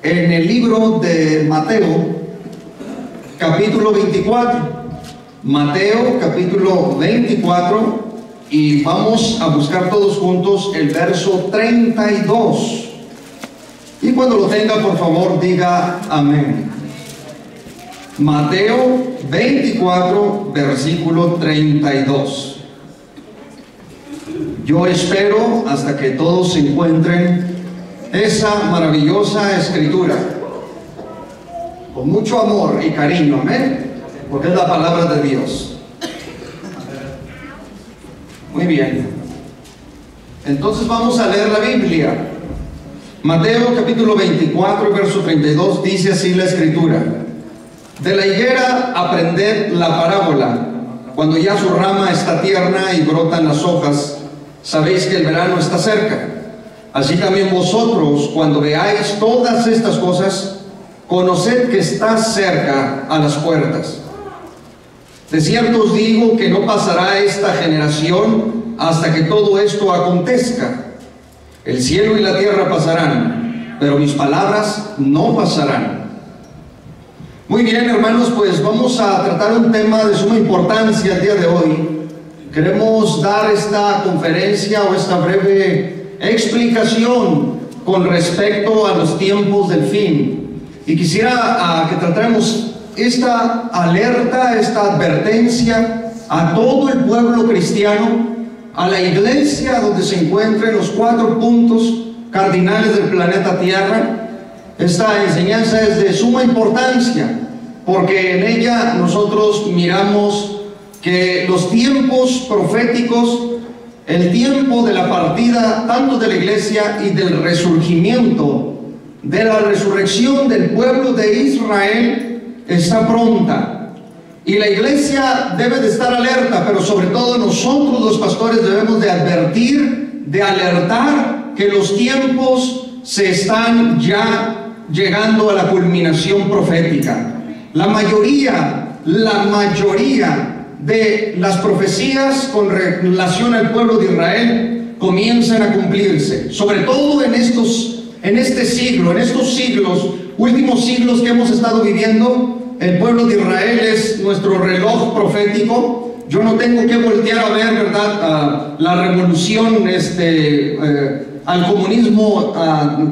en el libro de Mateo, capítulo 24. Mateo, capítulo 24, y vamos a buscar todos juntos el verso 32. Y cuando lo tenga, por favor, diga amén. Mateo 24, versículo 32. Yo espero hasta que todos encuentren esa maravillosa escritura con mucho amor y cariño, amén, porque es la palabra de Dios. Muy bien, entonces vamos a leer la Biblia. Mateo capítulo 24, verso 32, dice así la escritura: de la higuera aprended la parábola. Cuando ya su rama está tierna y brotan las hojas, sabéis que el verano está cerca. Así también vosotros, cuando veáis todas estas cosas, conoced que está cerca a las puertas. De cierto os digo que no pasará esta generación hasta que todo esto acontezca. El cielo y la tierra pasarán, pero mis palabras no pasarán. Muy bien, hermanos, pues vamos a tratar un tema de suma importancia el día de hoy. Queremos dar esta conferencia o esta breve explicación con respecto a los tiempos del fin. Y quisiera que tratemos esta alerta, esta advertencia a todo el pueblo cristiano, a la iglesia donde se encuentren los 4 puntos cardinales del planeta Tierra. Esta enseñanza es de suma importancia porque en ella nosotros miramos que los tiempos proféticos, el tiempo de la partida tanto de la iglesia y del resurgimiento, de la resurrección del pueblo de Israel, está pronta. Y la iglesia debe de estar alerta, pero sobre todo nosotros los pastores debemos de advertir, de alertar que los tiempos se están ya llegando a la culminación profética. La mayoría de las profecías con relación al pueblo de Israel comienzan a cumplirse, sobre todo en este siglo, en estos siglos, últimos siglos que hemos estado viviendo. El pueblo de Israel es nuestro reloj profético. Yo no tengo que voltear a ver, ¿verdad?, la revolución al comunismo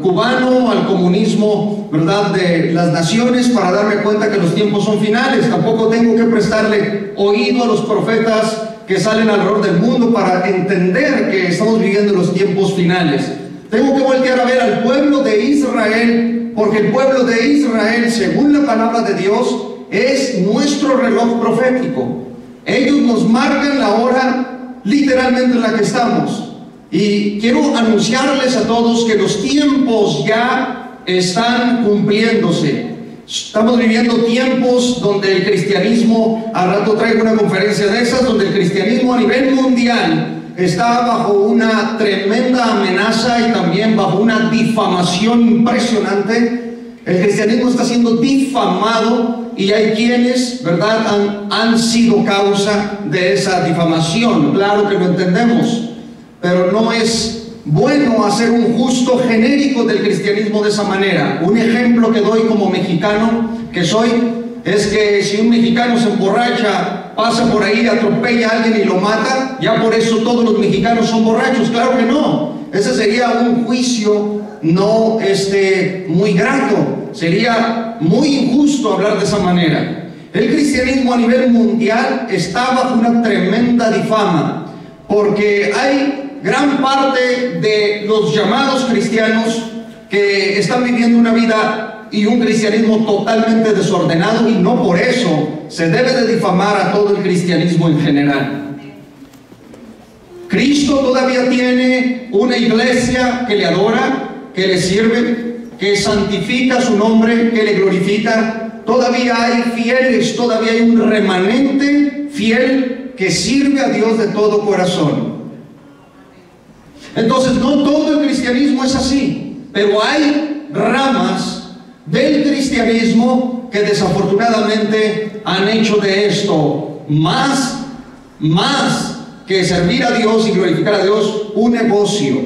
cubano, al comunismo, ¿verdad?, de las naciones, para darme cuenta que los tiempos son finales. Tampoco tengo que prestarle oído a los profetas que salen alrededor del mundo para entender que estamos viviendo los tiempos finales. Tengo que voltear a ver al pueblo de Israel, porque el pueblo de Israel, según la palabra de Dios, es nuestro reloj profético. Ellos nos marcan la hora literalmente en la que estamos. Y quiero anunciarles a todos que los tiempos ya están cumpliéndose. Estamos viviendo tiempos donde el cristianismo, al rato traigo una conferencia de esas, donde el cristianismo a nivel mundial está bajo una tremenda amenaza y también bajo una difamación impresionante. El cristianismo está siendo difamado y hay quienes, ¿verdad?, han sido causa de esa difamación. Claro que lo entendemos, pero no es bueno hacer un justo genérico del cristianismo de esa manera. Un ejemplo que doy como mexicano que soy es que si un mexicano se emborracha, pasa por ahí, atropella a alguien y lo mata, ya por eso todos los mexicanos son borrachos. Claro que no. Ese sería un juicio no muy grato. Sería muy injusto hablar de esa manera. El cristianismo a nivel mundial está bajo una tremenda difama, porque hay gran parte de los llamados cristianos que están viviendo una vida y un cristianismo totalmente desordenado, y no por eso se debe de difamar a todo el cristianismo en general. Cristo todavía tiene una iglesia que le adora, que le sirve, que santifica su nombre, que le glorifica. Todavía hay fieles, todavía hay un remanente fiel que sirve a Dios de todo corazón. Entonces, no todo el cristianismo es así, pero hay ramas del cristianismo que desafortunadamente han hecho de esto más que servir a Dios y glorificar a Dios, un negocio.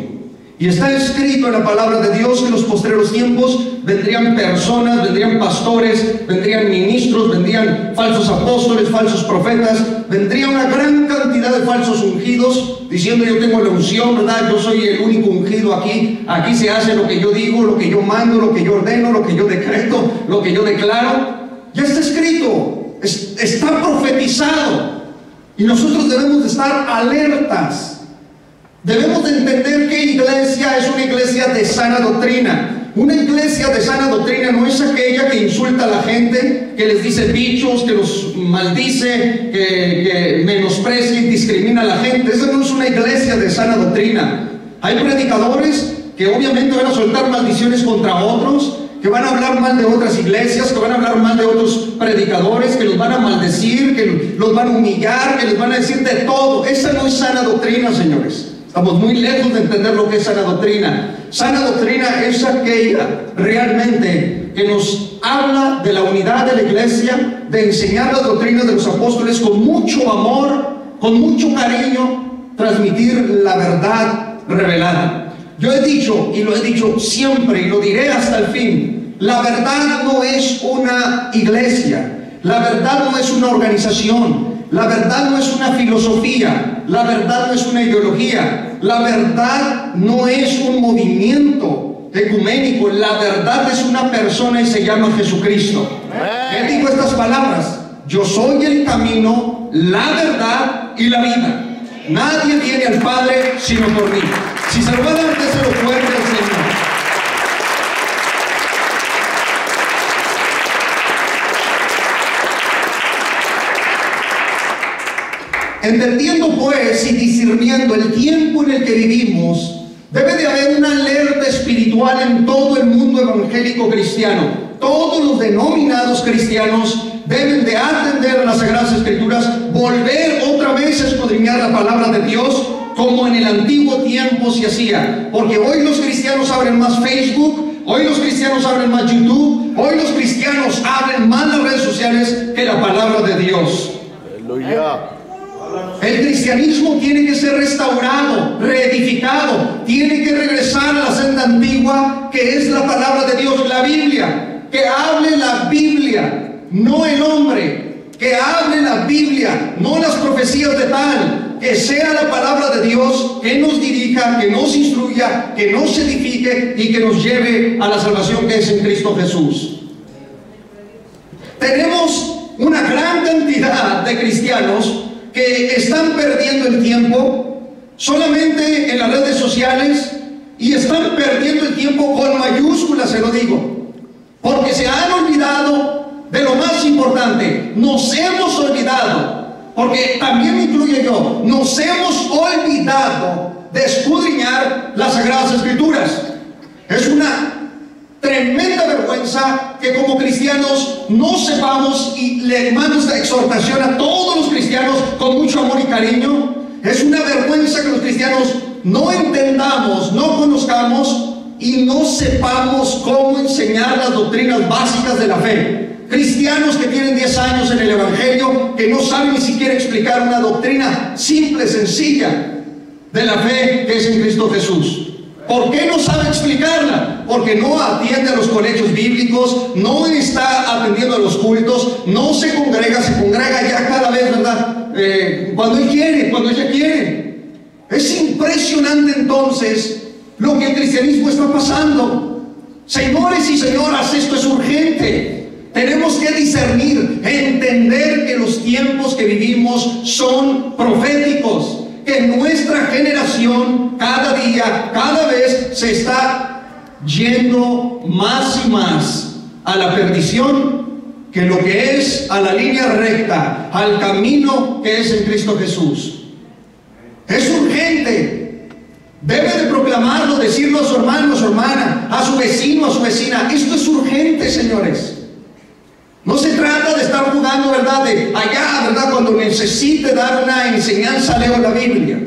Y está escrito en la palabra de Dios que en los postreros tiempos vendrían personas, vendrían pastores, vendrían ministros, vendrían falsos apóstoles, falsos profetas, vendría una gran cantidad de falsos ungidos, diciendo: yo tengo la unción, ¿verdad? Yo soy el único ungido aquí. Aquí se hace lo que yo digo, lo que yo mando, lo que yo ordeno, lo que yo decreto, lo que yo declaro. Ya está escrito, está profetizado. Y nosotros debemos de estar alertas. Debemos de entender que iglesia es una iglesia de sana doctrina. Una iglesia de sana doctrina no es aquella que insulta a la gente, que les dice bichos, que los maldice, que menosprecia y discrimina a la gente. Esa no es una iglesia de sana doctrina. Hay predicadores que obviamente van a soltar maldiciones contra otros, que van a hablar mal de otras iglesias, que van a hablar mal de otros predicadores, que los van a maldecir, que los van a humillar, que les van a decir de todo. Esa no es sana doctrina, señores. Estamos muy lejos de entender lo que es sana doctrina. Sana doctrina es aquella realmente que nos habla de la unidad de la iglesia, de enseñar las doctrinas de los apóstoles con mucho amor, con mucho cariño, transmitir la verdad revelada. Yo he dicho, y lo he dicho siempre, y lo diré hasta el fin: la verdad no es una iglesia, la verdad no es una organización, la verdad no es una filosofía, la verdad no es una ideología, la verdad no es un movimiento ecuménico, la verdad es una persona y se llama Jesucristo. Él dijo estas palabras: yo soy el camino, la verdad y la vida. Nadie viene al Padre sino por mí. Si se lo va a dar, déselo fuerte al Señor. Entendiendo pues y discerniendo el tiempo en el que vivimos, debe de haber una alerta espiritual en todo el mundo evangélico cristiano. Todos los denominados cristianos deben de atender a las Sagradas Escrituras, volver otra vez a escudriñar la palabra de Dios, como en el antiguo tiempo se hacía. Porque hoy los cristianos abren más Facebook, hoy los cristianos abren más YouTube, hoy los cristianos abren más las redes sociales que la palabra de Dios. Aleluya. El cristianismo tiene que ser restaurado, reedificado, tiene que regresar a la senda antigua, que es la palabra de Dios, la Biblia. Que hable la Biblia, no el hombre. Que hable la Biblia, no las profecías de tal. Que sea la palabra de Dios que nos dirija, que nos instruya, que nos edifique y que nos lleve a la salvación que es en Cristo Jesús. Tenemos una gran cantidad de cristianos que están perdiendo el tiempo solamente en las redes sociales, y están perdiendo el tiempo con mayúsculas, se lo digo, porque se han olvidado de lo más importante. Nos hemos olvidado, porque también me incluye yo, nos hemos olvidado de escudriñar las Sagradas Escrituras. Es una tremenda vergüenza que como cristianos no sepamos, y le mando esta exhortación a todos los cristianos con mucho amor y cariño. Es una vergüenza que los cristianos no entendamos, no conozcamos y no sepamos cómo enseñar las doctrinas básicas de la fe. Cristianos que tienen 10 años en el Evangelio, que no saben ni siquiera explicar una doctrina simple, sencilla de la fe que es en Cristo Jesús. ¿Por qué no sabe explicarla? Porque no atiende a los colegios bíblicos, no está atendiendo a los cultos, no se congrega ya cada vez, ¿verdad? Cuando él quiere, cuando ella quiere. Es impresionante entonces lo que el cristianismo está pasando. Señores y señoras, esto es urgente. Tenemos que discernir, entender que los tiempos que vivimos son proféticos. Que nuestra generación cada día, cada vez se está yendo más y más a la perdición, que lo que es a la línea recta, al camino que es en Cristo Jesús. Es urgente. Debe de proclamarlo, decirlo a su hermano, a su hermana, a su vecino, a su vecina. Esto es urgente, señores. No se trata de estar jugando, ¿verdad?, de allá, ¿verdad?, cuando necesite dar una enseñanza, leo la Biblia.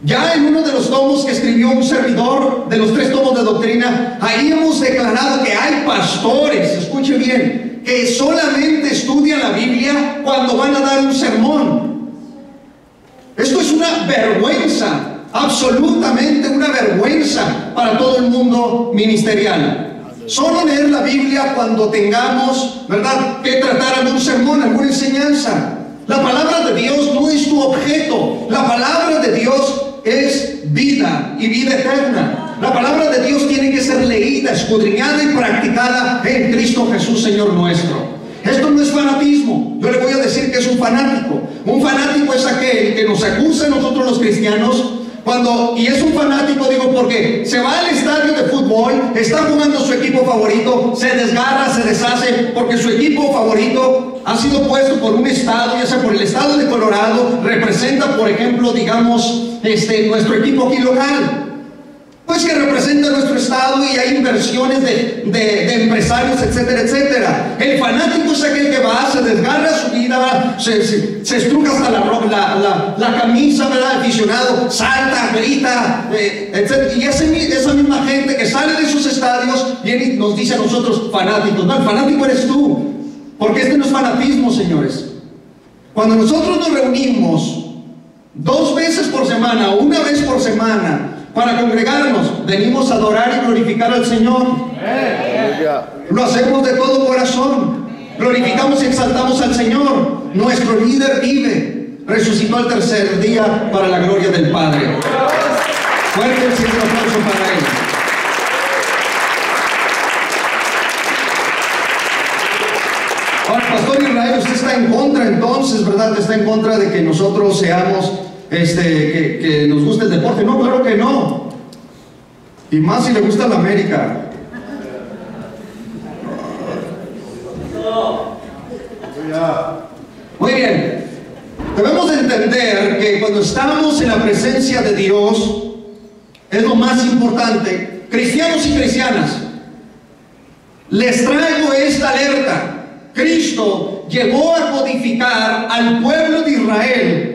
Ya en uno de los tomos que escribió un servidor, de los 3 tomos de doctrina, ahí hemos declarado que hay pastores, escuche bien, que solamente estudian la Biblia cuando van a dar un sermón. Esto es una vergüenza. absolutamente una vergüenza para todo el mundo ministerial. Solo leer la Biblia cuando tengamos, ¿verdad?, que tratar algún sermón, alguna enseñanza. La palabra de Dios no es tu objeto. La palabra de Dios es vida y vida eterna. La palabra de Dios tiene que ser leída, escudriñada y practicada en Cristo Jesús, Señor nuestro. Esto no es fanatismo. Yo le voy a decir que es un fanático. Un fanático es aquel que nos acusa a nosotros los cristianos y es un fanático, digo, porque se va al estadio de fútbol, está jugando su equipo favorito, se desgarra, se deshace, porque su equipo favorito ha sido puesto por un estado, ya sea por el estado de Colorado, representa, por ejemplo, digamos, nuestro equipo aquí local. Pues que representa nuestro estado y hay inversiones de empresarios, etcétera, etcétera. El fanático es aquel que va, se desgarra su vida, se estruja hasta la camisa, ¿verdad? Aficionado, salta, grita, etcétera. Y esa misma gente que sale de sus estadios viene y nos dice a nosotros fanáticos. No, el fanático eres tú, porque este no es fanatismo, señores. Cuando nosotros nos reunimos 2 veces por semana o 1 vez por semana para congregarnos, venimos a adorar y glorificar al Señor. Lo hacemos de todo corazón. Glorificamos y exaltamos al Señor. Nuestro líder vive, resucitó al tercer día para la gloria del Padre. Fuerte el Señor, aplauso para Él. Ahora, Pastor Israel, usted está en contra entonces, ¿verdad? Está en contra de que nosotros seamos que nos guste el deporte. No, claro que no. Y más si le gusta la América. Muy bien. Debemos de entender que cuando estamos en la presencia de Dios es lo más importante. Cristianos y cristianas, les traigo esta alerta. Cristo llegó a codificar al pueblo de Israel.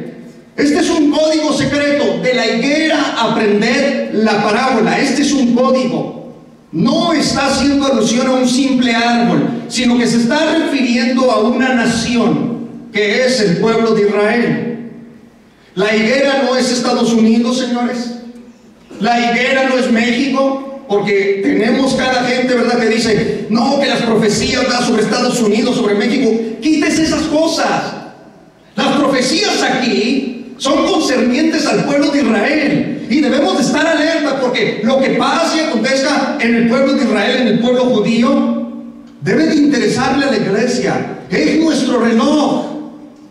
Este es un código secreto. De la higuera aprender la parábola. Este es un código. No está haciendo alusión a un simple árbol, sino que se está refiriendo a una nación, que es el pueblo de Israel. La higuera no es Estados Unidos, señores. La higuera no es México, porque tenemos cada gente, ¿verdad?, que dice, no, que las profecías dan sobre Estados Unidos, sobre México. Quítese esas cosas. Las profecías aquí son concernientes al pueblo de Israel y debemos de estar alerta, porque lo que pasa y acontezca en el pueblo de Israel, en el pueblo judío, debe de interesarle a la iglesia. Es nuestro reloj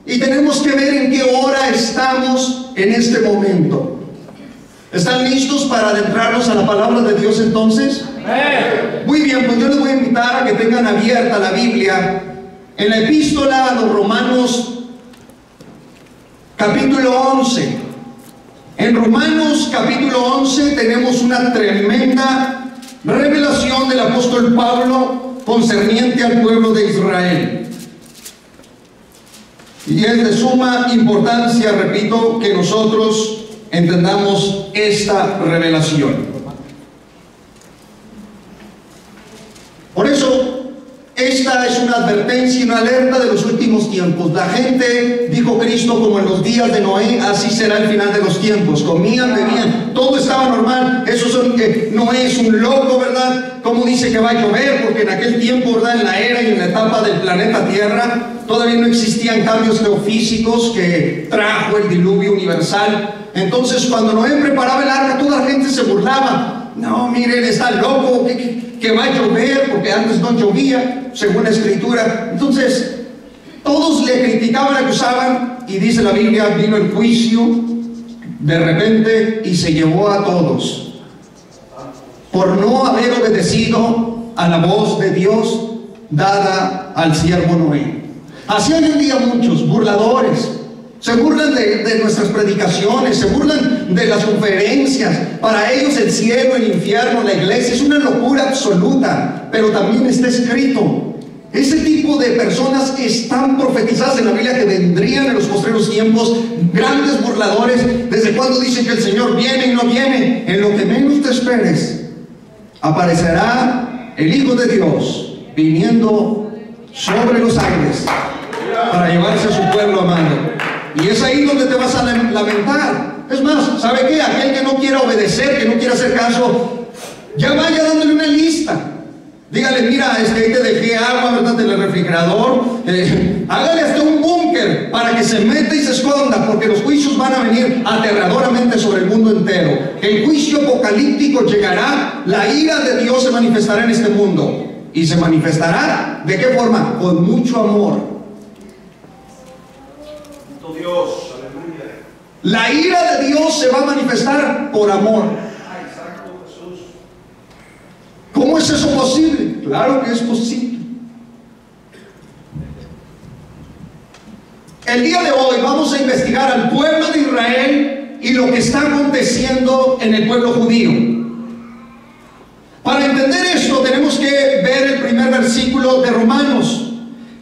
y tenemos que ver en qué hora estamos en este momento. ¿Están listos para adentrarnos a la palabra de Dios entonces? Muy bien, pues yo les voy a invitar a que tengan abierta la Biblia en la epístola a los Romanos capítulo 11. En Romanos capítulo 11 tenemos una tremenda revelación del apóstol Pablo concerniente al pueblo de Israel. Y es de suma importancia, repito, que nosotros entendamos esta revelación. Por eso, esta es una advertencia y una alerta de los últimos tiempos. La gente, dijo Cristo, como en los días de Noé, así será el final de los tiempos. Comían, bebían, todo estaba normal. Eso son que Noé es un loco, ¿verdad? ¿Cómo dice que va a llover? Porque en aquel tiempo, ¿verdad?, en la era y en la etapa del planeta Tierra, todavía no existían cambios geofísicos que trajo el diluvio universal. Entonces, cuando Noé preparaba el arca, toda la gente se burlaba. No, miren, está loco, que va a llover, porque antes no llovía, según la Escritura. Entonces, todos le criticaban, acusaban, y dice la Biblia, vino el juicio de repente y se llevó a todos, por no haber obedecido a la voz de Dios dada al siervo Noé. Así hoy en día muchos burladores se burlan de nuestras predicaciones, se burlan de las conferencias. Para ellos el cielo, el infierno, la iglesia es una locura absoluta, pero también está escrito. Ese tipo de personas están profetizadas en la Biblia que vendrían en los postreros tiempos, grandes burladores. ¿Desde cuando dicen que el Señor viene y no viene? En lo que menos te esperes, aparecerá el Hijo de Dios viniendo sobre los aires para llevarse a su pueblo amado. Y es ahí donde te vas a lamentar. Es más, ¿sabe qué? Aquel que no quiera obedecer, que no quiera hacer caso, ya vaya dándole una lista. Dígale, mira, ahí te dejé agua, ¿verdad?, en el refrigerador. Hágale hasta un búnker para que se meta y se esconda, porque los juicios van a venir aterradoramente sobre el mundo entero. El juicio apocalíptico llegará, la ira de Dios se manifestará en este mundo. ¿Y se manifestará? ¿De qué forma? Con mucho amor. Dios, aleluya. La ira de Dios se va a manifestar por amor. ¿Cómo es eso posible? Claro que es posible. El día de hoy vamos a investigar al pueblo de Israel y lo que está aconteciendo en el pueblo judío. Para entender esto tenemos que ver el primer versículo de Romanos.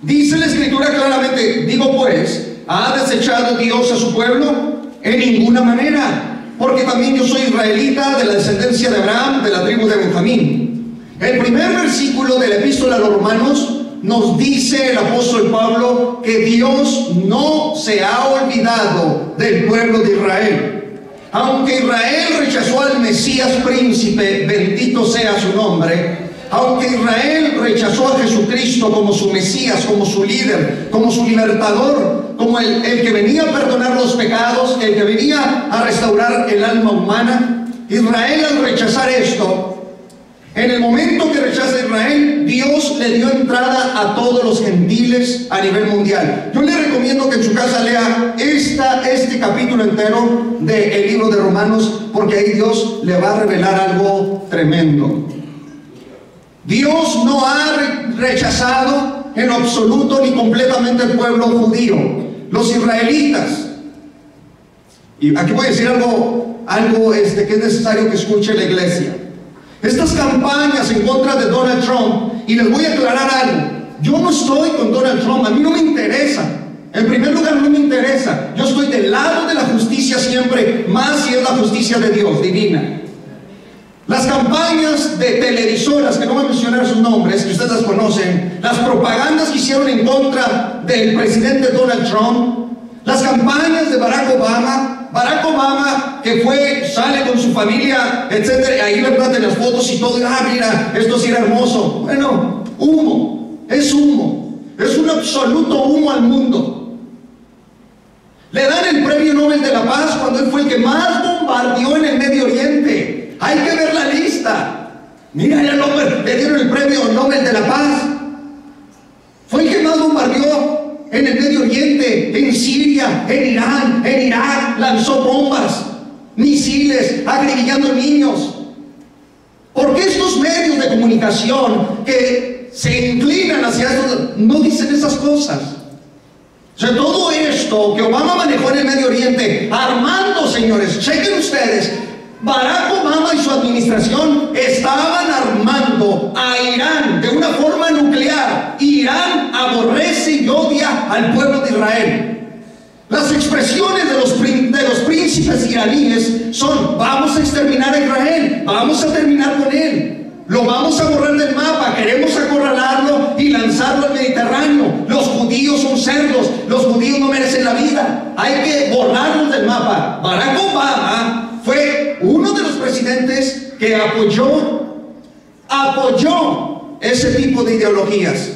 Dice la Escritura claramente: digo pues, ¿ha desechado Dios a su pueblo? En ninguna manera, porque también yo soy israelita, de la descendencia de Abraham, de la tribu de Benjamín. El primer versículo de la epístola a los Romanos nos dice el apóstol Pablo que Dios no se ha olvidado del pueblo de Israel. Aunque Israel rechazó al Mesías príncipe, bendito sea su nombre, aunque Israel rechazó a Jesucristo como su Mesías, como su líder, como su libertador, como el que venía a perdonar los pecados, el que venía a restaurar el alma humana, Israel, al rechazar esto, en el momento que rechaza Israel, Dios le dio entrada a todos los gentiles a nivel mundial. Yo le recomiendo que en su casa lea este capítulo entero del libro de Romanos, porque ahí Dios le va a revelar algo tremendo. Dios no ha rechazado en absoluto ni completamente el pueblo judío, los israelitas. Y aquí voy a decir algo que es necesario que escuche la iglesia. Estas campañas en contra de Donald Trump, y les voy a aclarar algo: yo no estoy con Donald Trump, a mí no me interesa. En primer lugar, no me interesa. Yo estoy del lado de la justicia siempre, más si es la justicia de Dios, divina. Las campañas de televisoras, que no voy a mencionar sus nombres, que ustedes las conocen, las propagandas que hicieron en contra del presidente Donald Trump, las campañas de Barack Obama, que sale con su familia, etcétera, ahí verdad en las fotos y todo, mira, esto sí era hermoso. Bueno, humo, es un absoluto humo al mundo. Le dan el premio Nobel de la Paz cuando él fue el que más bombardeó en el Medio Oriente. Hay que ver la lista. Mira, le dieron el premio Nobel de la Paz. Fue el que más bombardeó en el Medio Oriente, en Siria, en Irán, en Irak. Lanzó bombas, misiles, acribillando niños. ¿Por qué estos medios de comunicación que se inclinan hacia eso no dicen esas cosas? O sea, todo esto que Obama manejó en el Medio Oriente, armando, señores, chequen ustedes, Barack Obama y su administración estaban armando a Irán de una forma nuclear. Irán aborrece y odia al pueblo de Israel. Las expresiones de los príncipes iraníes son: vamos a exterminar a Israel, vamos a terminar con él, lo vamos a borrar del mapa, queremos acorralarlo y lanzarlo al Mediterráneo. Los judíos son cerdos, los judíos no merecen la vida, hay que borrarlos del mapa. Barack Obama fue uno de los presidentes que apoyó ese tipo de ideologías.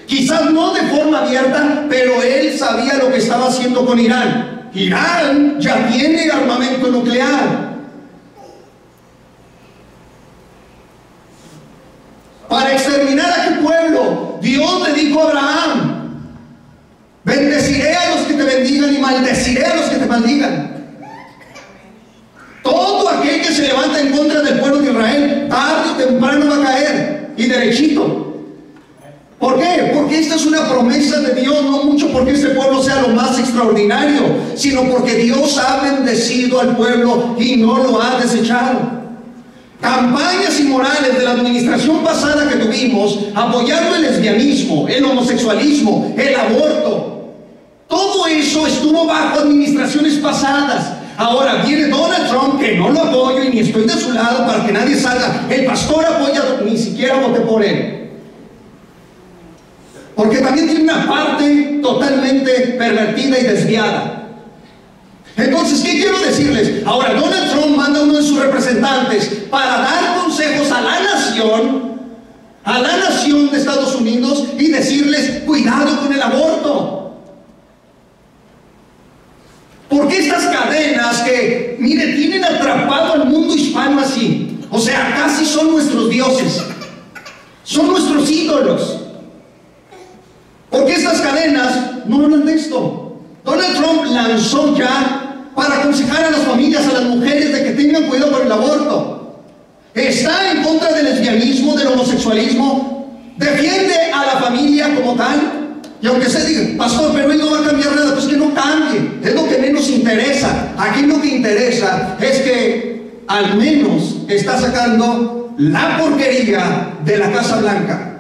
Quizás no de forma abierta, pero él sabía lo que estaba haciendo con Irán. Irán ya tiene armamento nuclear. Para exterminar a aquel pueblo, Dios le dijo a Abraham: bendeciré a los que te bendigan y maldeciré a los que te maldigan. Todo aquel que se levanta en contra del pueblo de Israel, tarde o temprano va a caer, y derechito. ¿Por qué? Porque esta es una promesa de Dios, no mucho porque este pueblo sea lo más extraordinario, sino porque Dios ha bendecido al pueblo y no lo ha desechado. Campañas inmorales de la administración pasada que tuvimos, apoyando el lesbianismo, el homosexualismo, el aborto, todo eso estuvo bajo administraciones pasadas. Ahora viene Donald Trump, que no lo apoyo y ni estoy de su lado para que nadie salga: el pastor apoya, ni siquiera voté por él. Porque también tiene una parte totalmente pervertida y desviada. Entonces, ¿qué quiero decirles? Ahora, Donald Trump manda a uno de sus representantes para dar consejos a la nación de Estados Unidos y decirles, cuidado con el aborto. Porque estas cadenas que, mire, tienen atrapado al mundo hispano así, o sea, casi son nuestros dioses, son nuestros ídolos. Porque estas cadenas no hablan de esto. Donald Trump lanzó ya para aconsejar a las familias, a las mujeres, de que tengan cuidado con el aborto. Está en contra del lesbianismo, del homosexualismo, defiende a la familia como tal. Y aunque se diga, pastor, pero él no va a cambiar nada, pues que no cambie, es lo que menos interesa. Aquí lo que interesa es que al menos está sacando la porquería de la Casa Blanca.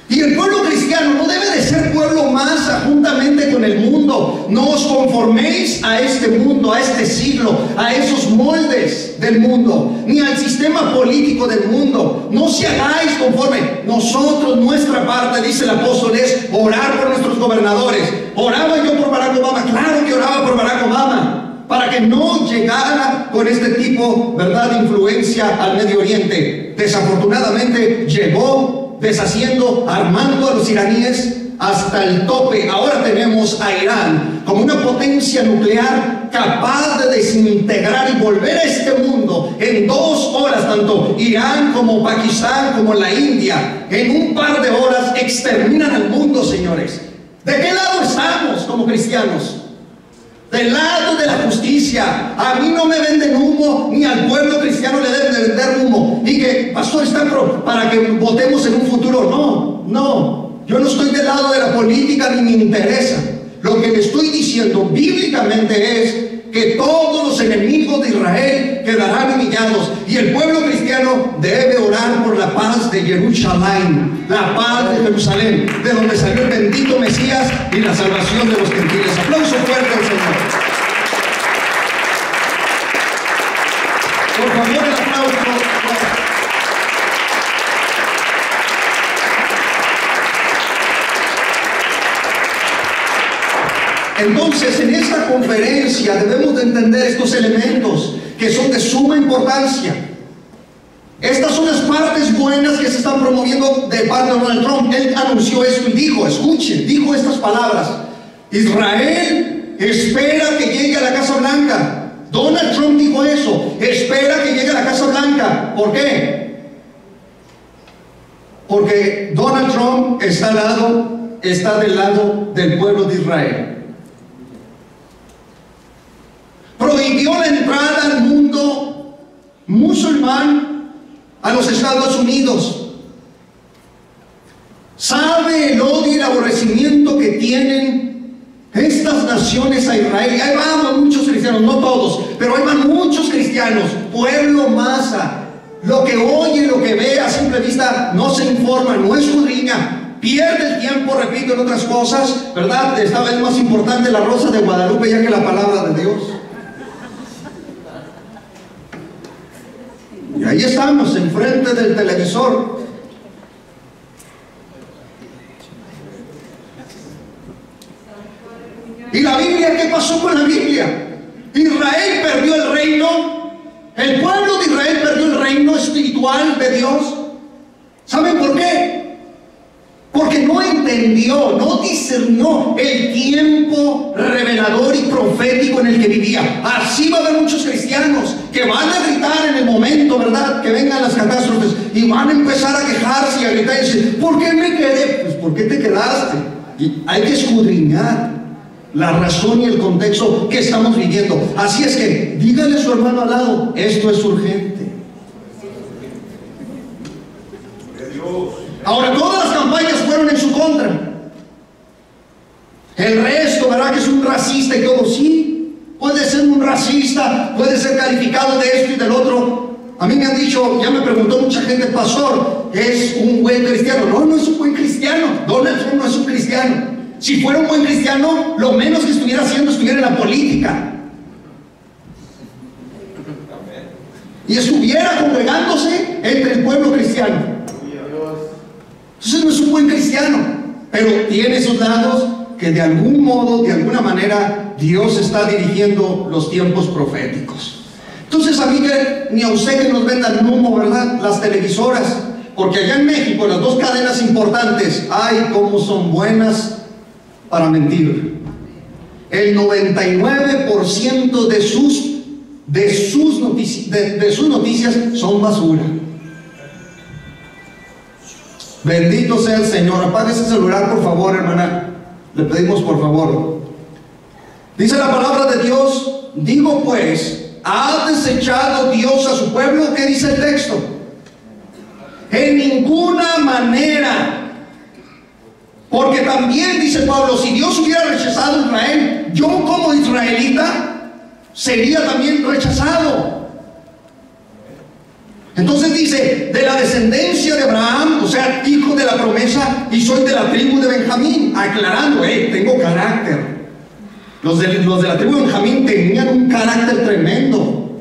Y el pueblo cristiano no debe de ser pueblo masa juntamente con el mundo. No os conforméis a este mundo, a este siglo, a esos moldes del mundo, ni al sistema político del mundo. No se hagáis conforme. Nosotros, nuestra parte, dice el apóstol, es orar por nuestros gobernadores. ¿Oraba yo por Barack Obama? Claro que oraba por Barack Obama, para que no llegara con este tipo, ¿verdad?, de influencia al Medio Oriente. Desafortunadamente llegó, deshaciendo, armando a los iraníes hasta el tope. Ahora tenemos a Irán como una potencia nuclear capaz de desintegrar y volver a este mundo en 2 horas, tanto Irán como Pakistán como la India, en un par de horas exterminan al mundo, señores. ¿De qué lado estamos como cristianos? Del lado de la justicia. A mí no me venden humo, ni al pueblo cristiano le deben de vender humo. Y que, pastor, está para que votemos en un futuro. No, yo no estoy del lado de la política ni me interesa. Lo que le estoy diciendo bíblicamente es que todos los enemigos de Israel quedarán humillados, y el pueblo cristiano debe orar por la paz de Jerusalén, la paz de Jerusalén, de donde salió el bendito Mesías y la salvación de los gentiles. Aplauso fuerte al Señor. Por favor, el aplauso. Entonces, en esta conferencia debemos de entender estos elementos que son de suma importancia. Estas son las partes buenas que se están promoviendo de parte de Donald Trump. Él anunció esto y dijo, escuchen, dijo estas palabras: Israel espera que llegue a la Casa Blanca. Donald Trump dijo eso, espera que llegue a la Casa Blanca. ¿Por qué? Porque Donald Trump está del lado del pueblo de Israel. Prohibió la entrada al mundo musulmán a los Estados Unidos. Sabe el odio y el aborrecimiento que tienen estas naciones a Israel. Y ahí van muchos cristianos, no todos, pero ahí van muchos cristianos, pueblo masa. Lo que oye, lo que ve a simple vista, no se informa, no escudriña, pierde el tiempo, repito, en otras cosas, ¿verdad? Esta vez más importante la Rosa de Guadalupe ya que la palabra de Dios. Y ahí estamos, enfrente del televisor. ¿Y la Biblia? ¿Qué pasó con la Biblia? Israel perdió el reino. El pueblo de Israel perdió el reino espiritual de Dios. ¿Saben por qué? Porque no entendió, no discernió el tiempo revelador y profético en el que vivía. Así va a haber muchos cristianos que van a gritar en el momento, ¿verdad?, que vengan las catástrofes, y van a empezar a quejarse y a gritar y decir, ¿por qué me quedé? Pues, ¿por qué te quedaste? Y hay que escudriñar la razón y el contexto que estamos viviendo. Así es que dígale a su hermano al lado, esto es urgente. Ahora, todas las campañas fueron en su contra. El resto, ¿verdad?, que es un racista y todo. Sí, puede ser un racista, puede ser calificado de esto y del otro. A mí me han dicho, ya me preguntó mucha gente, pastor, ¿es un buen cristiano? No, no es un buen cristiano. Donald Trump no es un cristiano. Si fuera un buen cristiano, lo menos que estuviera haciendo estuviera en la política y estuviera congregándose entre el pueblo cristiano. Entonces no es un buen cristiano, pero tiene sus lados que de algún modo, de alguna manera, Dios está dirigiendo los tiempos proféticos. Entonces, a mí ni a usted que nos vendan humo, ¿verdad? Las televisoras, porque allá en México las dos cadenas importantes, ay, cómo son buenas para mentir. El 99% de sus noticias son basura. Bendito sea el Señor. Apague ese celular, por favor, hermana. Le pedimos por favor. Dice la palabra de Dios: digo pues, ¿ha desechado Dios a su pueblo? ¿Qué dice el texto? En ninguna manera. Porque también dice Pablo, si Dios hubiera rechazado a Israel, yo como israelita sería también rechazado. Entonces dice, de la descendencia de Abraham, o sea, hijo de la promesa, y soy de la tribu de Benjamín, aclarando, tengo carácter. Los de la tribu de Benjamín tenían un carácter tremendo.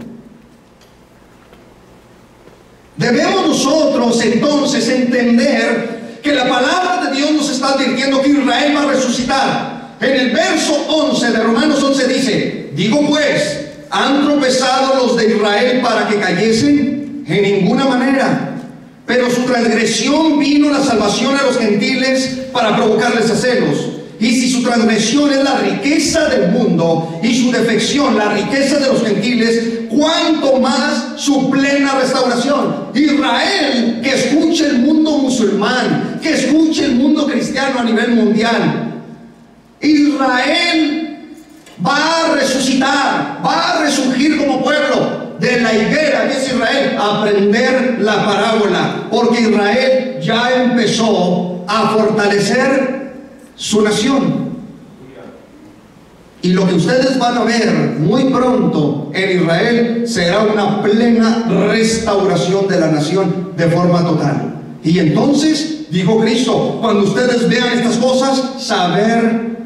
Debemos nosotros entonces entender que la palabra de Dios nos está advirtiendo que Israel va a resucitar. En el verso 11 de Romanos 11 dice: digo pues, ¿han tropezado los de Israel para que cayesen? En ninguna manera. Pero su transgresión vino la salvación a los gentiles para provocarles a celos. Y si su transgresión es la riqueza del mundo y su defección la riqueza de los gentiles, cuánto más su plena restauración. Israel, que escuche el mundo musulmán, que escuche el mundo cristiano a nivel mundial, Israel va a resucitar, va a resurgir como pueblo de la higuera que es Israel, a aprender la parábola, porque Israel ya empezó a fortalecer su nación. Y lo que ustedes van a ver muy pronto en Israel será una plena restauración de la nación de forma total. Y entonces, dijo Cristo, cuando ustedes vean estas cosas, saber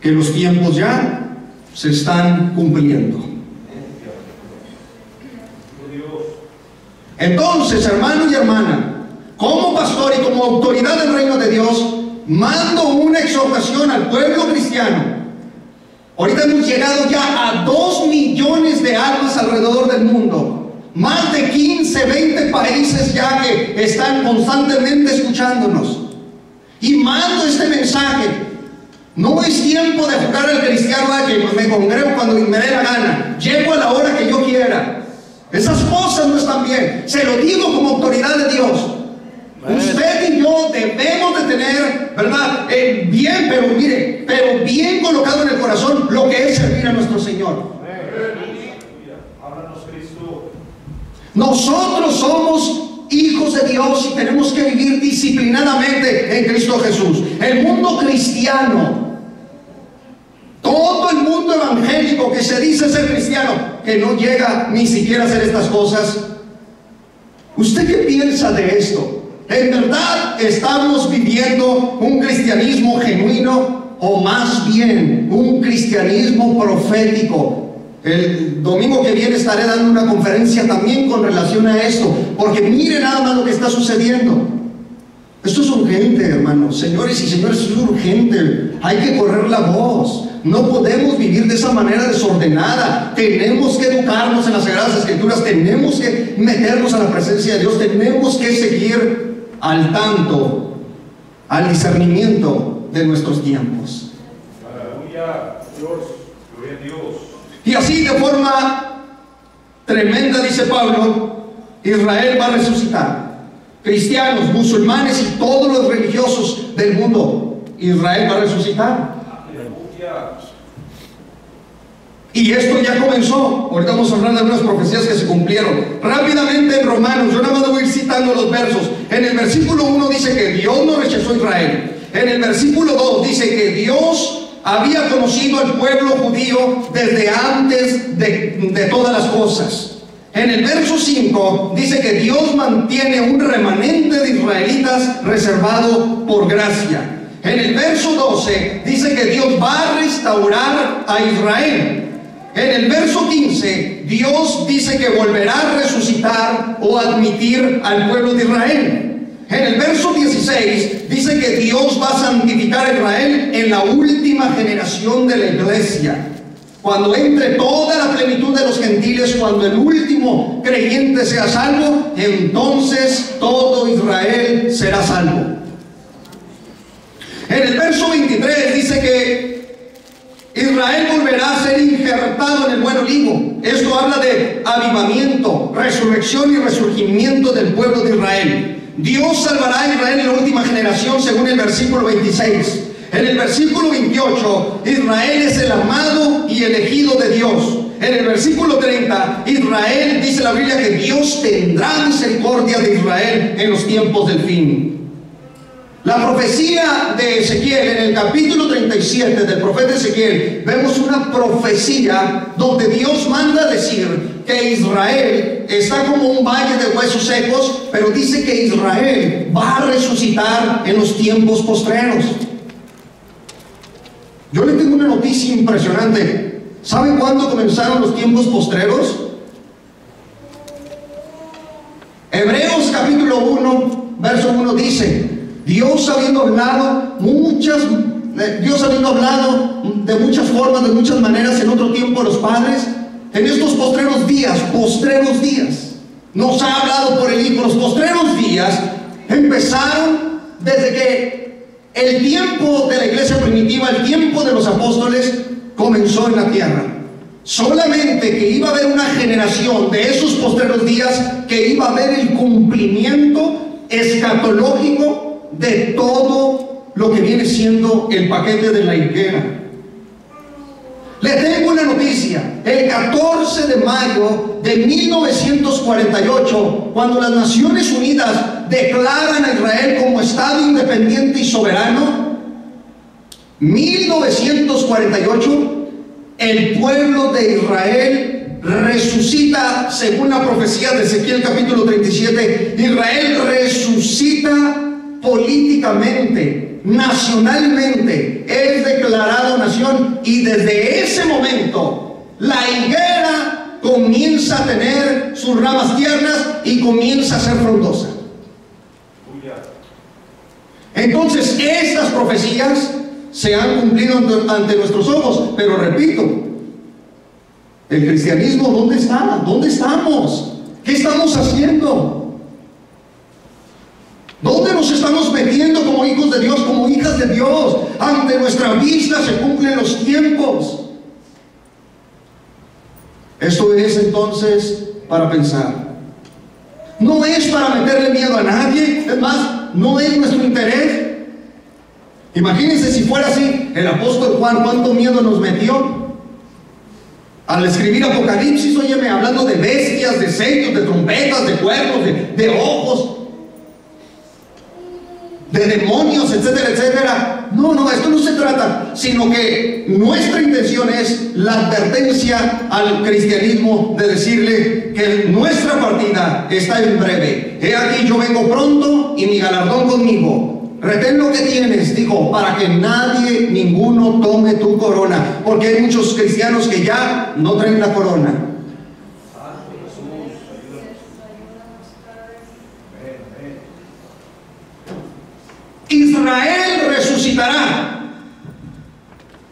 que los tiempos ya se están cumpliendo. Entonces, hermano y hermana, como pastor y como autoridad del reino de Dios, mando una exhortación al pueblo cristiano. Ahorita hemos llegado ya a 2 millones de almas alrededor del mundo. Más de 15, 20 países ya que están constantemente escuchándonos. Y mando este mensaje. No es tiempo de jugar al cristiano a que me congrego cuando me dé la gana. Llego a la hora que yo quiera. Esas cosas no están bien. Se lo digo como autoridad de Dios. Usted y yo debemos de tener, ¿verdad? Bien, pero mire, pero bien colocado en el corazón lo que es servir a nuestro Señor. Nosotros somos hijos de Dios y tenemos que vivir disciplinadamente en Cristo Jesús. El mundo cristiano, todo el mundo evangélico que se dice ser cristiano, que no llega ni siquiera a hacer estas cosas. ¿Usted qué piensa de esto? ¿En verdad estamos viviendo un cristianismo genuino o más bien un cristianismo profético? El domingo que viene estaré dando una conferencia también con relación a esto, porque mire nada más lo que está sucediendo. Esto es urgente, hermanos, señores y señores, esto es urgente. Hay que correr la voz. No podemos vivir de esa manera desordenada. Tenemos que educarnos en las Sagradas Escrituras, tenemos que meternos a la presencia de Dios, tenemos que seguir al tanto, al discernimiento de nuestros tiempos. Aleluya, Dios, gloria a Dios. Y así de forma tremenda, dice Pablo, Israel va a resucitar. Cristianos, musulmanes y todos los religiosos del mundo, Israel va a resucitar. Y esto ya comenzó. Ahorita vamos a hablar de algunas profecías que se cumplieron. Rápidamente en Romanos, yo nada más voy a ir citando los versos. En el versículo 1 dice que Dios no rechazó a Israel. En el versículo 2 dice que Dios había conocido al pueblo judío desde antes de todas las cosas. En el verso 5 dice que Dios mantiene un remanente de israelitas reservado por gracia. En el verso 12 dice que Dios va a restaurar a Israel. En el verso 15, Dios dice que volverá a resucitar o admitir al pueblo de Israel. En el verso 16 dice que Dios va a santificar a Israel en la última generación de la iglesia. Cuando entre toda la plenitud de los gentiles, cuando el último creyente sea salvo, entonces todo Israel será salvo. En el verso 23 dice que Israel volverá a ser injertado en el buen olivo. Esto habla de avivamiento, resurrección y resurgimiento del pueblo de Israel. Dios salvará a Israel en la última generación, según el versículo 26. En el versículo 28, Israel es el amado y elegido de Dios. En el versículo 30, Israel, dice la Biblia, que Dios tendrá misericordia de Israel en los tiempos del fin. La profecía de Ezequiel, en el capítulo 37 del profeta Ezequiel, vemos una profecía donde Dios manda decir que Israel está como un valle de huesos secos, pero dice que Israel va a resucitar en los tiempos postreros. Yo le tengo una noticia impresionante. ¿Saben cuándo comenzaron los tiempos postreros? Hebreos capítulo 1, verso 1 dice: Dios habiendo hablado de muchas formas, de muchas maneras en otro tiempo a los padres, en estos postreros días, nos ha hablado por el Hijo. Los postreros días empezaron desde que el tiempo de la iglesia primitiva, el tiempo de los apóstoles, comenzó en la tierra. Solamente que iba a haber una generación de esos postreros días que iba a haber el cumplimiento escatológico de todo lo que viene siendo el paquete de la higuera. Le tengo una noticia. El 14 de mayo de 1948, cuando las Naciones Unidas declaran a Israel como Estado independiente y soberano, 1948, el pueblo de Israel resucita, según la profecía de Ezequiel capítulo 37. Israel resucita políticamente, nacionalmente, es declarado nación, y desde ese momento la higuera comienza a tener sus ramas tiernas y comienza a ser frondosa. Entonces estas profecías se han cumplido ante nuestros ojos. Pero repito, el cristianismo, ¿dónde está? ¿Dónde estamos? ¿Qué estamos haciendo? ¿Dónde nos estamos metiendo como hijos de Dios, como hijas de Dios? Ante nuestra vista se cumplen los tiempos. Esto es entonces para pensar. No es para meterle miedo a nadie. Es más, no es nuestro interés. Imagínense si fuera así. El apóstol Juan, ¿cuánto miedo nos metió? Al escribir Apocalipsis, óyeme, hablando de bestias, de sellos, de trompetas, de cuernos, de ojos, de demonios, etcétera, etcétera. No, esto no se trata, sino que nuestra intención es la advertencia al cristianismo de decirle que nuestra partida está en breve. He aquí, yo vengo pronto y mi galardón conmigo. Retén lo que tienes, dijo, para que nadie, ninguno tome tu corona, porque hay muchos cristianos que ya no traen la corona. Israel resucitará.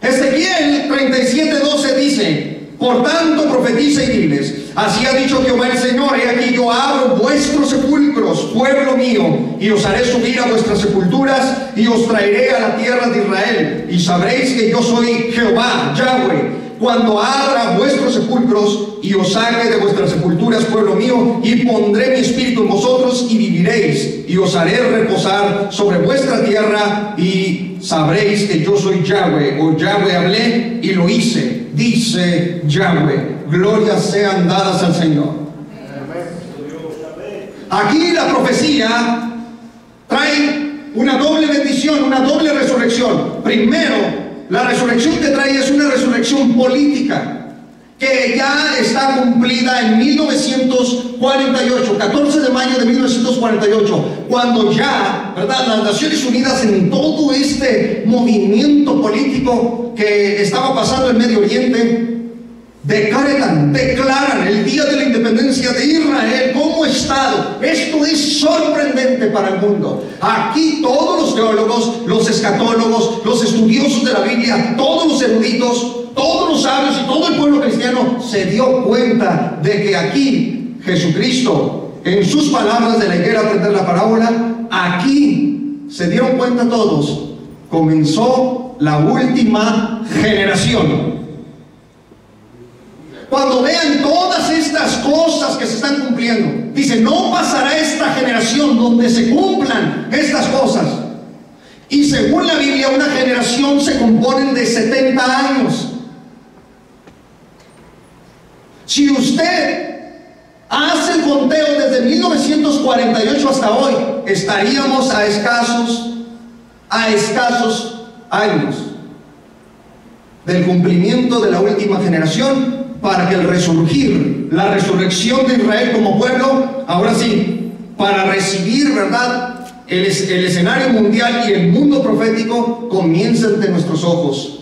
Ezequiel 37:12 dice: por tanto profetiza y diles, así ha dicho Jehová el Señor, he aquí yo abro vuestros sepulcros, pueblo mío, y os haré subir a vuestras sepulturas, y os traeré a la tierra de Israel, y sabréis que yo soy Jehová, Yahweh, cuando abra vuestros sepulcros y os saque de vuestras sepulturas, pueblo mío, y pondré mi espíritu en vosotros y viviréis, y os haré reposar sobre vuestra tierra, y sabréis que yo soy Yahweh, o Yahweh hablé y lo hice, dice Yahweh. Glorias sean dadas al Señor. Aquí la profecía trae una doble bendición, una doble resurrección. Primero, la resurrección que trae es una resurrección política que ya está cumplida en 1948, 14 de mayo de 1948, cuando ya, ¿verdad?, las Naciones Unidas, en todo este movimiento político que estaba pasando en Medio Oriente, declaran el día de la independencia de Israel como Estado. Esto es sorprendente. presente para el mundo. Aquí todos los teólogos, los escatólogos, los estudiosos de la Biblia, todos los eruditos, todos los sabios y todo el pueblo cristiano se dio cuenta de que aquí Jesucristo, en sus palabras de la higuera, aprender la parábola, aquí se dieron cuenta todos, comenzó la última generación. Cuando vean todas estas cosas que se están cumpliendo, dice, no pasará esta generación donde se cumplan estas cosas. Y según la Biblia, una generación se compone de 70 años. Si usted hace el conteo desde 1948 hasta hoy, estaríamos a escasos años del cumplimiento de la última generación, para que el resurgir, la resurrección de Israel como pueblo, ahora sí, para recibir, ¿verdad?, el escenario mundial y el mundo profético comienza ante nuestros ojos.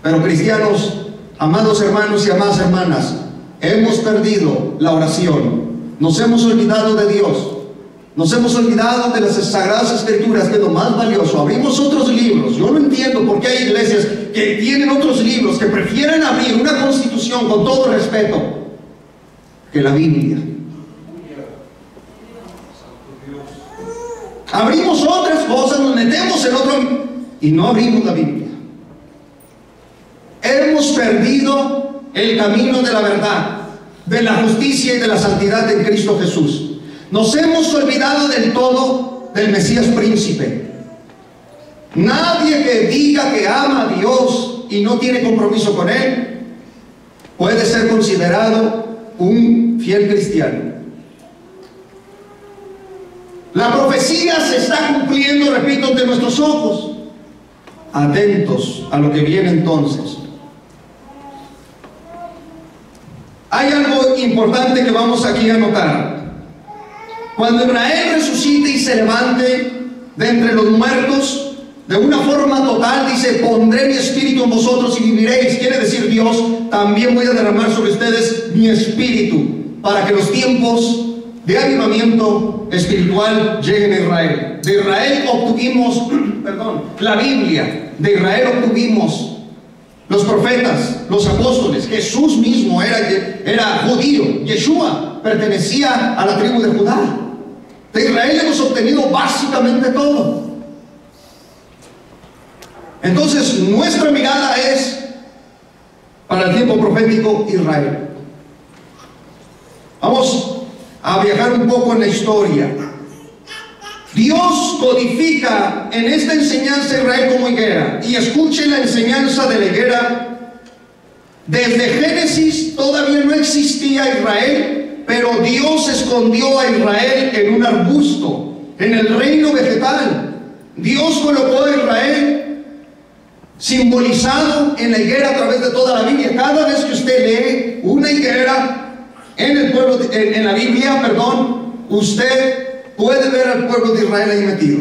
Pero cristianos, amados hermanos y amadas hermanas, hemos perdido la oración, nos hemos olvidado de Dios, nos hemos olvidado de las Sagradas Escrituras, que es lo más valioso. Abrimos otros libros. Yo no entiendo por qué hay iglesias que tienen otros libros, que prefieren abrir una constitución, con todo respeto, que la Biblia. Abrimos otras cosas, nos metemos en otro y no abrimos la Biblia. Hemos perdido el camino de la verdad, de la justicia y de la santidad en Cristo Jesús. Nos hemos olvidado del todo del Mesías príncipe. Nadie que diga que ama a Dios y no tiene compromiso con Él puede ser considerado un fiel cristiano. La profecía se está cumpliendo, repito, ante nuestros ojos. Atentos a lo que viene entonces. Hay algo importante que vamos aquí a notar. Cuando Israel resucite y se levante de entre los muertos, de una forma total, dice, pondré mi espíritu en vosotros y viviréis. Quiere decir Dios, también voy a derramar sobre ustedes mi espíritu, para que los tiempos de avivamiento espiritual lleguen a Israel. De Israel obtuvimos, la Biblia. De Israel obtuvimos los profetas, los apóstoles. Jesús mismo era judío. Yeshua pertenecía a la tribu de Judá. De Israel hemos obtenido básicamente todo. Entonces nuestra mirada es para el tiempo profético Israel. Vamos a viajar un poco en la historia. Dios codifica en esta enseñanza a Israel como higuera. Y escuchen la enseñanza de la higuera. Desde Génesis todavía no existía Israel, pero Dios escondió a Israel en un arbusto, en el reino vegetal. Dios colocó a Israel simbolizado en la higuera a través de toda la Biblia. Cada vez que usted lee una higuera en la Biblia, usted puede ver al pueblo de Israel ahí metido.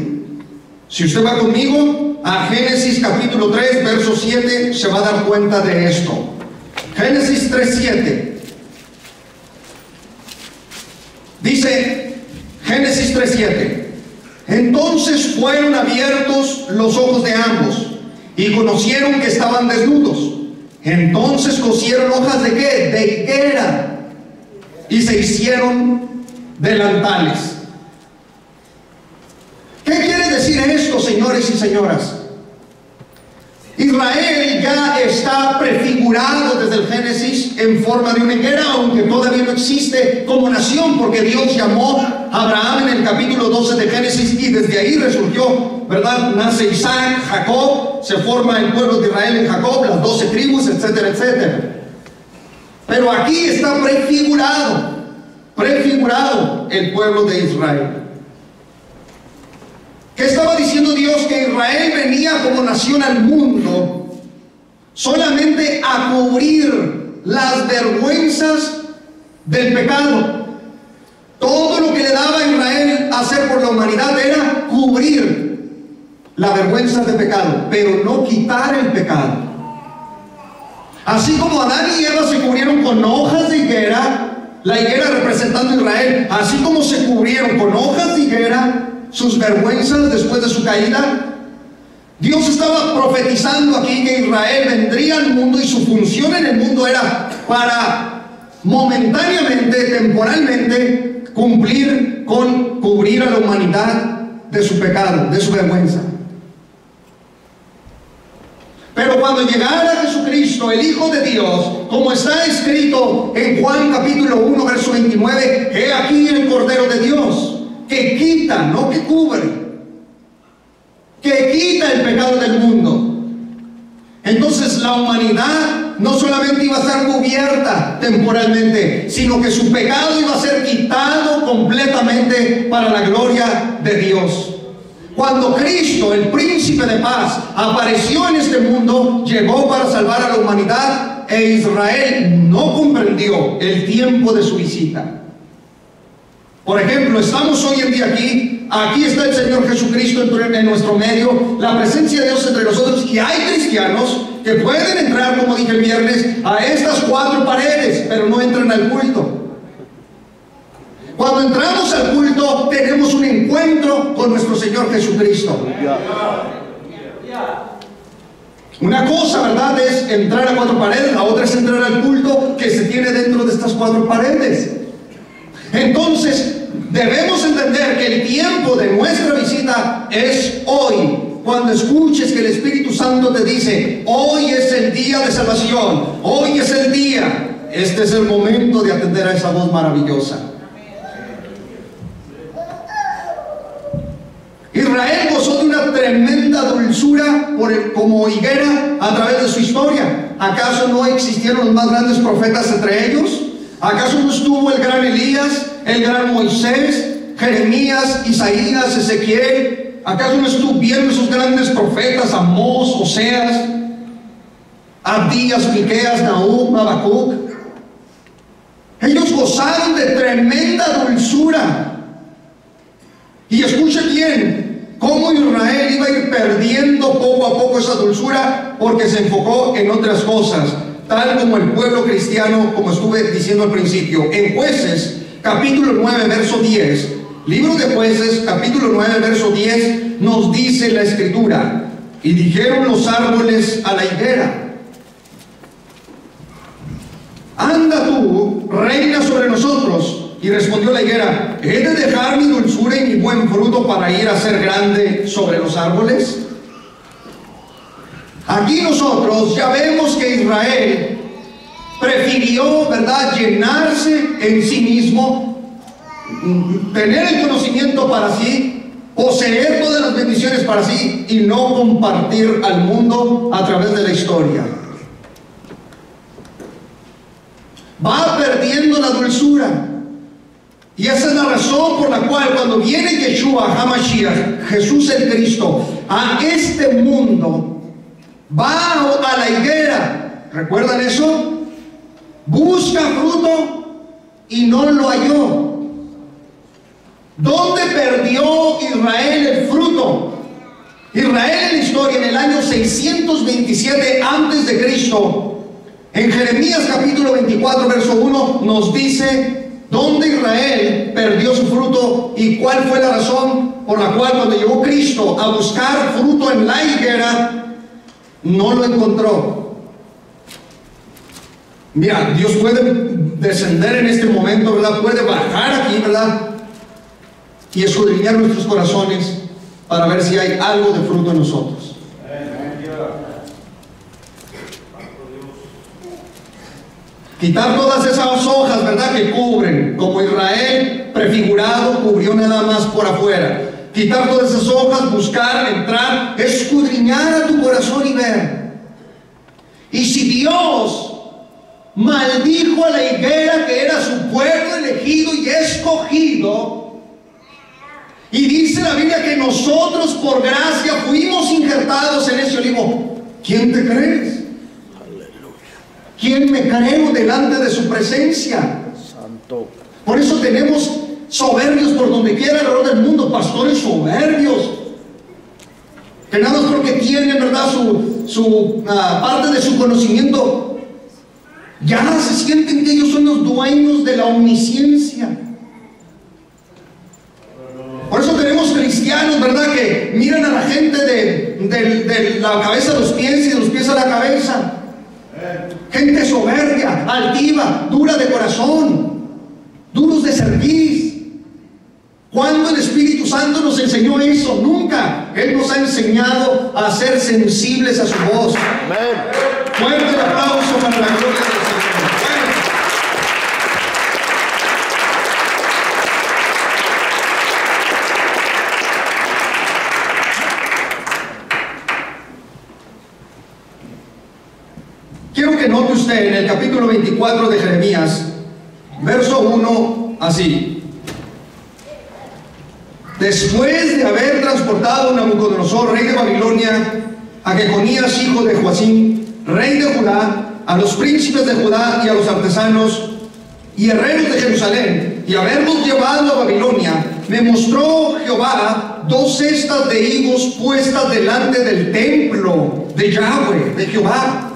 Si usted va conmigo a Génesis capítulo 3, verso 7, se va a dar cuenta de esto. Génesis 3:7. Dice Génesis 3:7: entonces fueron abiertos los ojos de ambos y conocieron que estaban desnudos. Entonces cosieron hojas de ¿qué? De higuera y se hicieron delantales. ¿Qué quiere decir esto, señores y señoras? Israel ya está prefigurado desde el Génesis en forma de una higuera, aunque todavía no existe como nación, porque Dios llamó a Abraham en el capítulo 12 de Génesis y desde ahí resurgió, ¿verdad? Nace Isaac, Jacob, se forma el pueblo de Israel en Jacob, las 12 tribus, etcétera, etcétera. Pero aquí está prefigurado el pueblo de Israel. ¿Qué estaba diciendo Dios? Que Israel venía como nación al mundo solamente a cubrir las vergüenzas del pecado. Todo lo que le daba a Israel hacer por la humanidad era cubrir la vergüenza del pecado, pero no quitar el pecado. Así como Adán y Eva se cubrieron con hojas de higuera, la higuera representando a Israel, así como se cubrieron con hojas de higuera higuera, sus vergüenzas después de su caída. Dios estaba profetizando aquí que Israel vendría al mundo y su función en el mundo era para momentáneamente, temporalmente, cumplir con cubrir a la humanidad de su pecado, de su vergüenza. Pero cuando llegara Jesucristo, el Hijo de Dios, como está escrito en Juan capítulo 1, verso 29, he aquí el Cordero de Dios, que quita, no que cubre, que quita el pecado del mundo. Entonces la humanidad no solamente iba a estar cubierta temporalmente, sino que su pecado iba a ser quitado completamente para la gloria de Dios. Cuando Cristo, el príncipe de paz, apareció en este mundo, llegó para salvar a la humanidad, e Israel no comprendió el tiempo de su visita. Por ejemplo, estamos hoy en día aquí está el Señor Jesucristo en nuestro medio, la presencia de Dios entre nosotros, y hay cristianos que pueden entrar, como dije el viernes, a estas 4 paredes, pero no entran al culto. Cuando entramos al culto, tenemos un encuentro con nuestro Señor Jesucristo. Una cosa, ¿verdad?, es entrar a 4 paredes, la otra es entrar al culto que se tiene dentro de estas 4 paredes. Entonces, debemos entender que el tiempo de nuestra visita es hoy. Cuando escuches que el Espíritu Santo te dice, hoy es el día de salvación, hoy es el día, este es el momento de atender a esa voz maravillosa. Israel gozó de una tremenda dulzura como higuera a través de su historia. ¿Acaso no existieron los más grandes profetas entre ellos? ¿Acaso no estuvo el gran Elías, el gran Moisés, Jeremías, Isaías, Ezequiel? ¿Acaso no estuvieron esos grandes profetas, Amós, Oseas, Abdías, Miqueas, Nahum, Habacuc? Ellos gozaron de tremenda dulzura. Y escuchen bien cómo Israel iba a ir perdiendo poco a poco esa dulzura porque se enfocó en otras cosas, tal como el pueblo cristiano, como estuve diciendo al principio. En Jueces, capítulo 9, verso 10, libro de Jueces, capítulo 9, verso 10, nos dice la Escritura: y dijeron los árboles a la higuera, anda tú, reina sobre nosotros. Y respondió la higuera, ¿he de dejar mi dulzura y mi buen fruto para ir a ser grande sobre los árboles? Aquí nosotros ya vemos que Israel prefirió, ¿verdad?, llenarse en sí mismo, tener el conocimiento para sí, poseer todas las bendiciones para sí y no compartir al mundo a través de la historia. Va perdiendo la dulzura. Y esa es la razón por la cual cuando viene Yeshua HaMashiach, Jesús el Cristo, a este mundo, va a la higuera. ¿Recuerdan eso? Busca fruto y no lo halló. ¿Dónde perdió Israel el fruto? Israel en la historia, en el año 627 antes de Cristo, en Jeremías capítulo 24, verso 1, nos dice dónde Israel perdió su fruto y cuál fue la razón por la cual cuando llegó Cristo a buscar fruto en la higuera, no lo encontró. Mira, Dios puede descender en este momento, ¿verdad? Puede bajar aquí, ¿verdad? Y escudriñar nuestros corazones para ver si hay algo de fruto en nosotros. Quitar todas esas hojas, ¿verdad?, que cubren, como Israel prefigurado cubrió nada más por afuera. Quitar todas esas hojas, buscar, entrar, escudriñar a tu corazón y ver. Y si Dios maldijo a la higuera, que era su pueblo elegido y escogido, y dice la Biblia que nosotros por gracia fuimos injertados en ese olivo, ¿quién te crees? ¿Quién me creo delante de su presencia? Santo. Por eso tenemos soberbios por donde quiera alrededor del mundo, pastores soberbios, que nada más porque tienen, ¿verdad?, su parte de su conocimiento, ya se sienten que ellos son los dueños de la omnisciencia. Por eso cristianos, ¿verdad?, que miran a la gente de la cabeza a los pies y de los pies a la cabeza. Gente soberbia, altiva, dura de corazón, duros de cerviz. ¿Cuándo el Espíritu Santo nos enseñó eso? Nunca. Él nos ha enseñado a ser sensibles a su voz. Fuerte el aplauso para la gloria del Señor. Quiero que note usted en el capítulo 24 de Jeremías, verso 1, así: después de haber transportado a Nabucodonosor, rey de Babilonia, a Jeconías, hijo de Joacim, rey de Judá, a los príncipes de Judá y a los artesanos y herreros de Jerusalén, y haberlos llevado a Babilonia, me mostró Jehová 2 cestas de higos puestas delante del templo de Yahweh, de Jehová.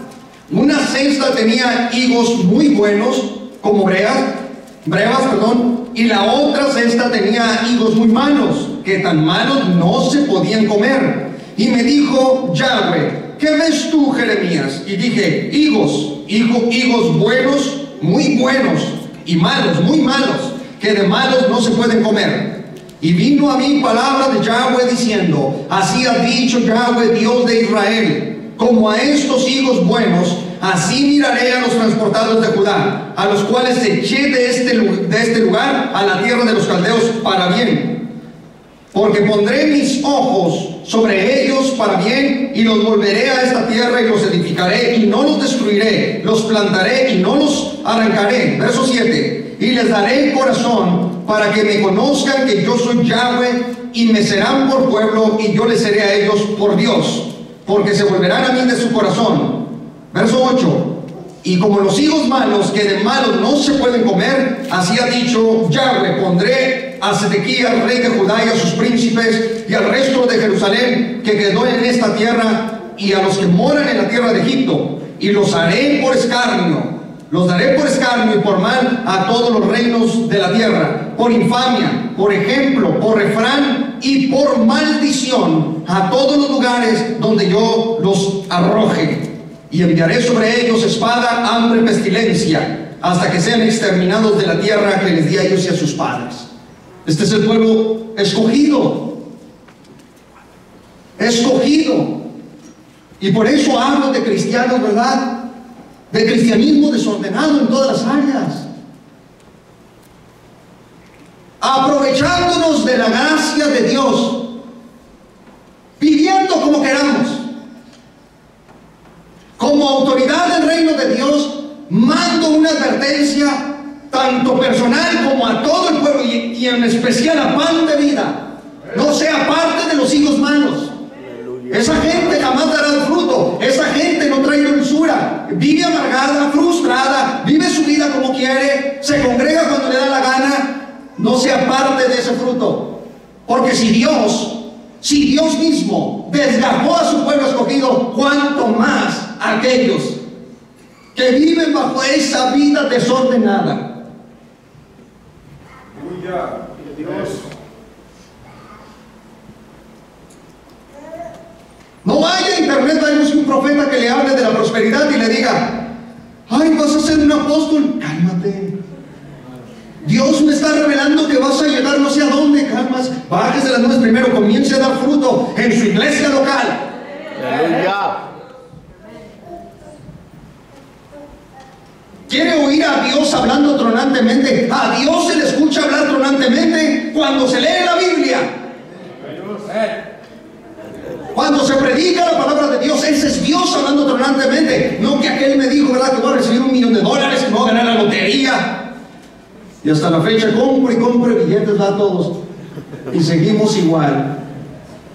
Una cesta tenía higos muy buenos, como brevas, y la otra cesta tenía higos muy malos, que tan malos no se podían comer. Y me dijo Yahweh: ¿qué ves tú, Jeremías? Y dije: higos buenos, muy buenos, y malos, muy malos, que de malos no se pueden comer. Y vino a mí palabra de Yahweh diciendo: así ha dicho Yahweh, Dios de Israel, como a estos higos buenos, así miraré a los transportados de Judá, a los cuales eché de este lugar a la tierra de los caldeos para bien. Porque pondré mis ojos sobre ellos para bien, y los volveré a esta tierra, y los edificaré, y no los destruiré, los plantaré, y no los arrancaré. Verso 7: y les daré el corazón para que me conozcan que yo soy Yahweh, y me serán por pueblo, y yo les seré a ellos por Dios, porque se volverán a mí de su corazón. Verso 8: y como los higos malos, que de malos no se pueden comer, así ha dicho Yahweh, pondré a Sedequías, rey de Judá, y a sus príncipes, y al resto de Jerusalén, que quedó en esta tierra, y a los que moran en la tierra de Egipto, y los haré por escarnio. Los daré por escarnio y por mal a todos los reinos de la tierra, por infamia, por ejemplo, por refrán y por maldición a todos los lugares donde yo los arroje. Y enviaré sobre ellos espada, hambre, pestilencia, hasta que sean exterminados de la tierra que les di a ellos y a sus padres. Este es el pueblo escogido. Escogido. Y por eso hablo de cristianos, ¿verdad?, de cristianismo desordenado en todas las áreas, aprovechándonos de la gracia de Dios, viviendo como queramos. Como autoridad del reino de Dios, mando una advertencia tanto personal como a todo el pueblo, y en especial a Pan de Vida: no sea parte de los higos malos. Esa gente jamás dará fruto. Esa gente no trae dulzura, vive amargada, frustrada, vive su vida como quiere, se congrega cuando le da la gana. No sea parte de ese fruto, porque si Dios mismo desgajó a su pueblo escogido, cuánto más aquellos que viven bajo esa vida desordenada. Aleluya, Dios. No vaya a internet, vaya un profeta que le hable de la prosperidad y le diga: ay, vas a ser un apóstol. Cálmate. Dios me está revelando que vas a llegar no sé a dónde. Calmas, bájese las nubes primero, comience a dar fruto en su iglesia local. Aleluya. ¿Quiere oír a Dios hablando tronantemente? A Dios se le escucha hablar tronantemente cuando se lee la Biblia. Cuando se predica la palabra de Dios, ese es Dios hablando tronantemente. No que aquel me dijo, ¿verdad?, que voy a recibir $1 millón, que me voy a ganar la lotería. Y hasta la fecha compro y compro billetes, ¿verdad?, todos. Y seguimos igual.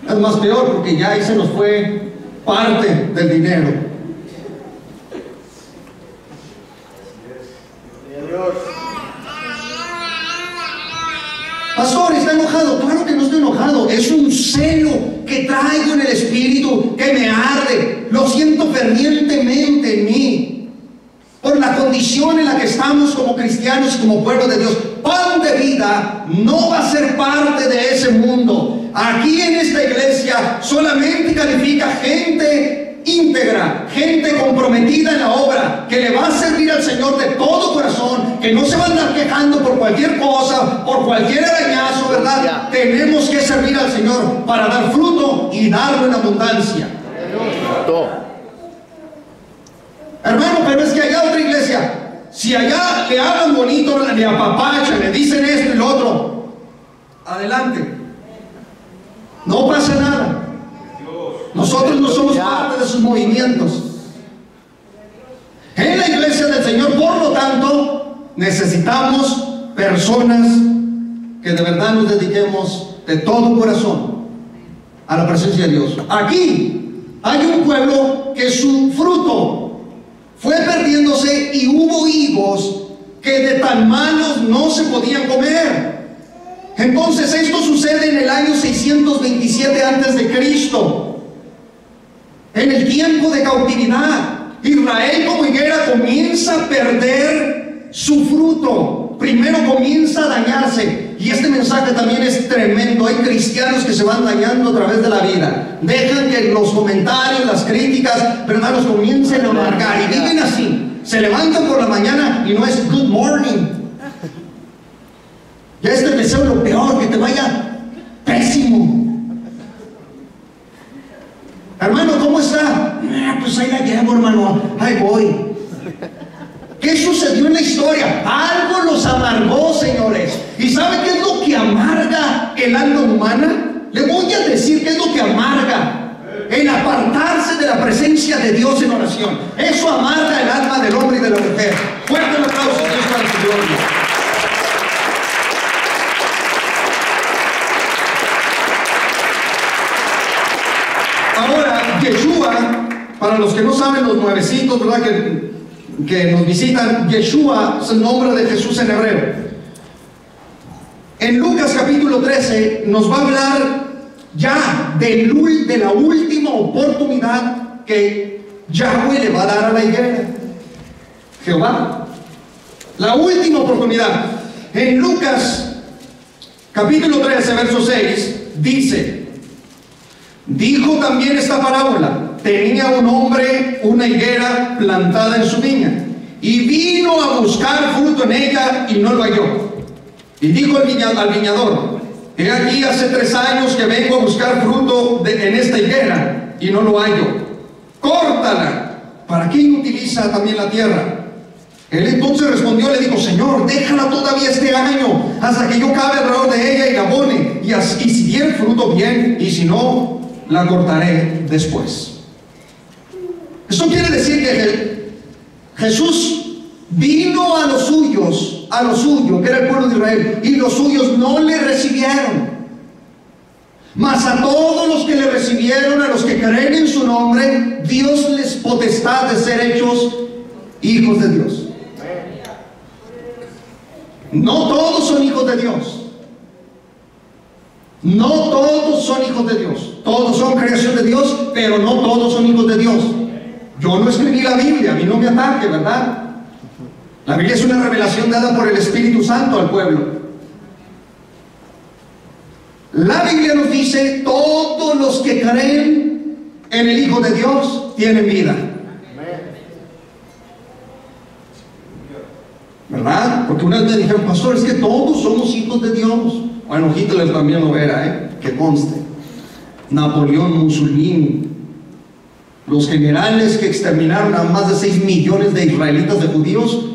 Es más peor, porque ya ahí se nos fue parte del dinero. Pastor, ¿está enojado? Claro que no estoy enojado. Es un celo que traigo en el espíritu, que me arde. Lo siento fervientemente en mí, por la condición en la que estamos como cristianos y como pueblo de Dios. Pan de Vida no va a ser parte de ese mundo. Aquí en esta iglesia solamente califica gente íntegra, gente comprometida en la obra, que le va a servir al Señor de todo corazón, que no se va a andar quejando por cualquier cosa, por cualquier arañazo, ¿verdad? Tenemos que servir al Señor para dar fruto y darlo en abundancia. Hermano, pero es que allá otra iglesia, si allá le hablan bonito, le apapachan, le dicen esto y lo otro, adelante, no pasa nada. Nosotros no somos parte de sus movimientos. En la iglesia del Señor, por lo tanto, necesitamos personas que de verdad nos dediquemos de todo corazón a la presencia de Dios. Aquí hay un pueblo que su fruto fue perdiéndose y hubo higos que de tan malos no se podían comer. Entonces esto sucede en el año 627 antes de Cristo. En el tiempo de cautividad, Israel como higuera comienza a perder su fruto. Primero comienza a dañarse. Y este mensaje también es tremendo. Hay cristianos que se van dañando a través de la vida. Dejan que los comentarios, las críticas, ¿verdad?, los comiencen a amargar. Y viven así. Se levantan por la mañana y no es good morning. Ya este deseo lo peor, que te vaya pésimo. Hermano, ¿cómo está? Pues ahí la llevo, hermano, ahí voy. ¿Qué sucedió en la historia? Algo los amargó, señores. ¿Y sabe qué es lo que amarga el alma humana? Le voy a decir qué es lo que amarga: el apartarse de la presencia de Dios en oración. Eso amarga el alma del hombre y de la mujer. Fuerte el aplauso, Dios, para su gloria. Ahora, Yeshua, para los que no saben, los nuevecitos, ¿verdad?, que nos visitan, Yeshua es el nombre de Jesús en hebreo. En Lucas capítulo 13 nos va a hablar ya de la última oportunidad que Yahweh le va a dar a la higuera. Jehová, la última oportunidad. En Lucas capítulo 13 verso 6 dice: dijo también esta parábola: tenía un hombre una higuera plantada en su viña, y vino a buscar fruto en ella y no lo halló. Y dijo al viñador: he aquí hace 3 años que vengo a buscar fruto en esta higuera y no lo hallo. Córtala. ¿Para qué inutiliza también la tierra? Él entonces respondió y le dijo: Señor, déjala todavía este año, hasta que yo cabe alrededor de ella y la abone, y si diere fruto, bien, y si no, la cortaré después. Esto quiere decir que Jesús vino a los suyos, que era el pueblo de Israel, y los suyos no le recibieron. Mas a todos los que le recibieron, a los que creen en su nombre, Dios les potestad de ser hechos hijos de Dios. No todos son hijos de Dios. No todos son hijos de Dios. Todos son creación de Dios, pero no todos son hijos de Dios. Yo no escribí la Biblia, a mí no me ataque, ¿verdad? La Biblia es una revelación dada por el Espíritu Santo al pueblo. La Biblia nos dice: todos los que creen en el Hijo de Dios tienen vida. ¿Verdad? Porque una vez me dijeron: pastor, es que todos somos hijos de Dios. Bueno, Hitler también lo era, que conste. Napoleón, Mussolini, los generales que exterminaron a más de 6 millones de israelitas, de judíos,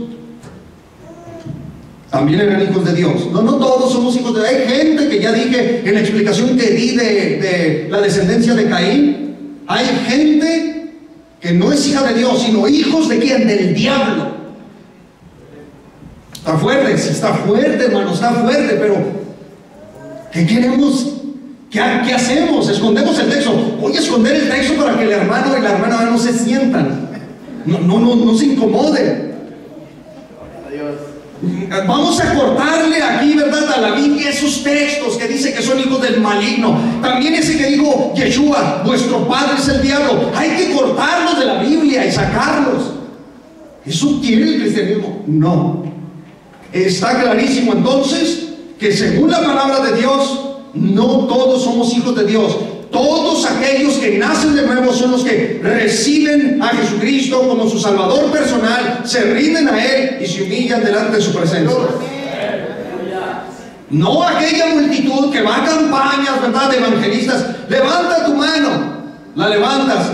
también eran hijos de Dios. No todos somos hijos de Dios. Hay gente que ya dije en la explicación que di de la descendencia de Caín. Hay gente que no es hija de Dios, sino hijos de ¿quién? Del diablo. Está fuerte, sí, está fuerte, hermano, está fuerte, pero ¿qué queremos? ¿Qué hacemos? ¿Escondemos el texto? Voy a esconder el texto para que el hermano y la hermana no se sientan, no se incomoden. Vamos a cortarle aquí, ¿verdad?, a la Biblia esos textos que dice que son hijos del maligno. También ese que dijo Yeshua: vuestro padre es el diablo. Hay que cortarlos de la Biblia y sacarlos. ¿Eso quiere el cristianismo? No. Está clarísimo entonces que según la palabra de Dios, No todos somos hijos de Dios. Todos aquellos que nacen de nuevo son los que reciben a Jesucristo como su Salvador personal, se rinden a Él y se humillan delante de su presencia. No aquella multitud que va a campañas, ¿verdad?, de evangelistas. Levanta tu mano, la levantas,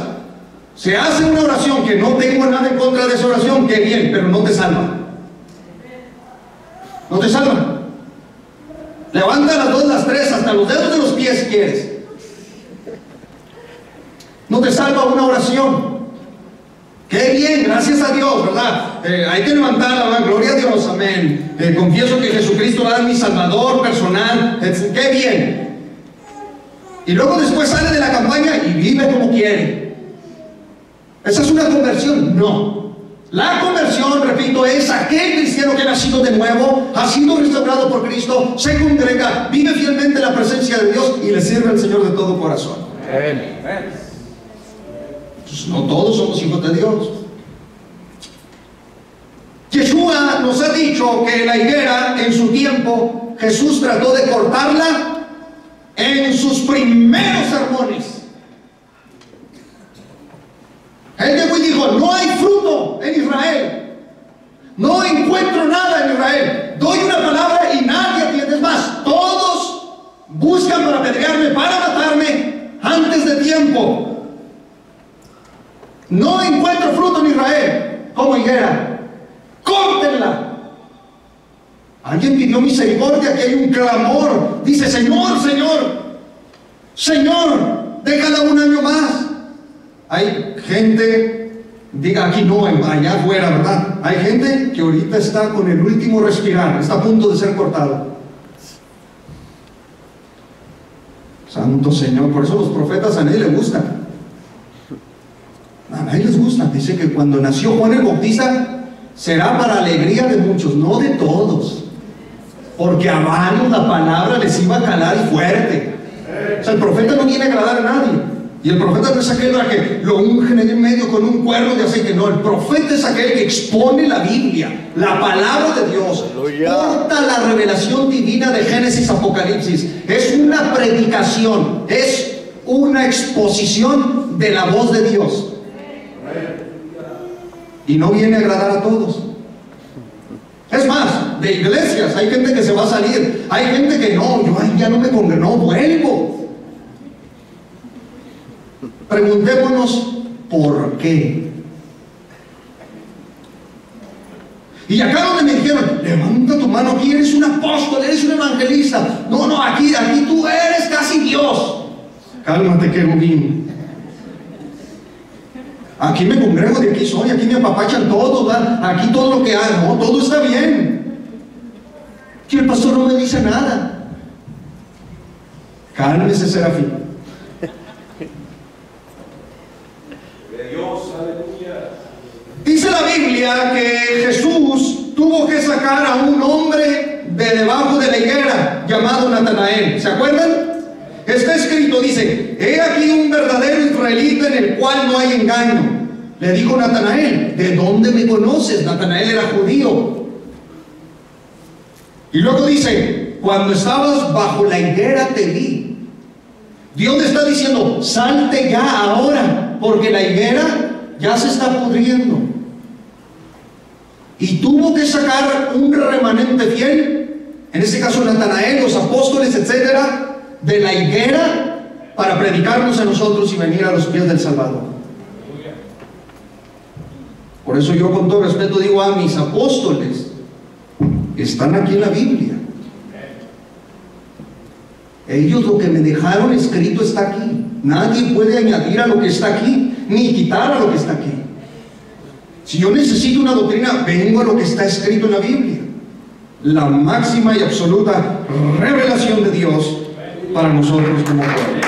se hace una oración, que no tengo nada en contra de esa oración, que bien, pero no te salva. No te salva. Levanta las 2, las 3, hasta los dedos de los pies si quieres. No te salva una oración. Qué bien, gracias a Dios, ¿verdad? Hay que levantarla, ¿verdad? Gloria a Dios, amén. Confieso que Jesucristo es mi Salvador personal. Qué bien. Y luego después sale de la campaña y vive como quiere. ¿Esa es una conversión? No. La conversión, repito, es aquel cristiano que ha nacido de nuevo, ha sido restaurado por Cristo, se congrega, vive fielmente en la presencia de Dios y le sirve al Señor de todo corazón. Amén. Entonces, no todos somos hijos de Dios. Yeshua nos ha dicho que la higuera, en su tiempo, Jesús trató de cortarla en sus primeros sermones. Él llegó y dijo: no hay fruto en Israel, no encuentro nada en Israel, doy una palabra y nadie atiende. Es más, todos buscan para apedrearme, para matarme antes de tiempo. No encuentro fruto en Israel. Como higuera, córtenla. Alguien pidió misericordia, que hay un clamor. Dice: Señor, Señor, Señor, déjala un año más. Hay gente, diga aquí no, allá afuera, ¿verdad? Hay gente que ahorita está con el último respirar, está a punto de ser cortado. Santo Señor, por eso los profetas a nadie les gustan. A nadie les gusta. Dice que cuando nació Juan el Bautista será para alegría de muchos, no de todos, porque a varios la palabra les iba a calar fuerte. O sea, el profeta no viene a agradar a nadie. Y el profeta no es aquel a que lo ungen en medio con un cuerno de aceite. No, el profeta es aquel que expone la Biblia, la palabra de Dios, porta la revelación divina de Génesis, Apocalipsis. Es una predicación, es una exposición de la voz de Dios. Y no viene a agradar a todos. Es más, de iglesias hay gente que se va a salir, hay gente que no, yo ya no me congrego, no vuelvo. Preguntémonos ¿por qué? Y acá donde me dijeron: levanta tu mano, aquí eres un apóstol, eres un evangelista. No, no, aquí tú eres casi Dios. Cálmate, querubín. Aquí me congrego, de aquí soy, aquí me apapachan todos, ¿verdad? Aquí todo lo que hago, no, todo está bien. Que el pastor no me dice nada. Cálmese, Serafín. Dice la Biblia que Jesús tuvo que sacar a un hombre de debajo de la higuera llamado Natanael. ¿Se acuerdan? Está escrito, dice: he aquí un verdadero israelita en el cual no hay engaño. Le dijo Natanael: ¿de dónde me conoces? Natanael era judío. Y luego dice: cuando estabas bajo la higuera te vi. Dios le está diciendo: salte ya ahora, porque la higuera ya se está pudriendo. Y tuvo que sacar un remanente fiel, en este caso Natanael, los apóstoles, etcétera, de la higuera, para predicarnos a nosotros y venir a los pies del Salvador. Por eso yo con todo respeto digo a mis apóstoles: están aquí en la Biblia. Ellos lo que me dejaron escrito está aquí. Nadie puede añadir a lo que está aquí, ni quitar a lo que está aquí. Si yo necesito una doctrina, vengo a lo que está escrito en la Biblia. La máxima y absoluta revelación de Dios para nosotros como pueblo.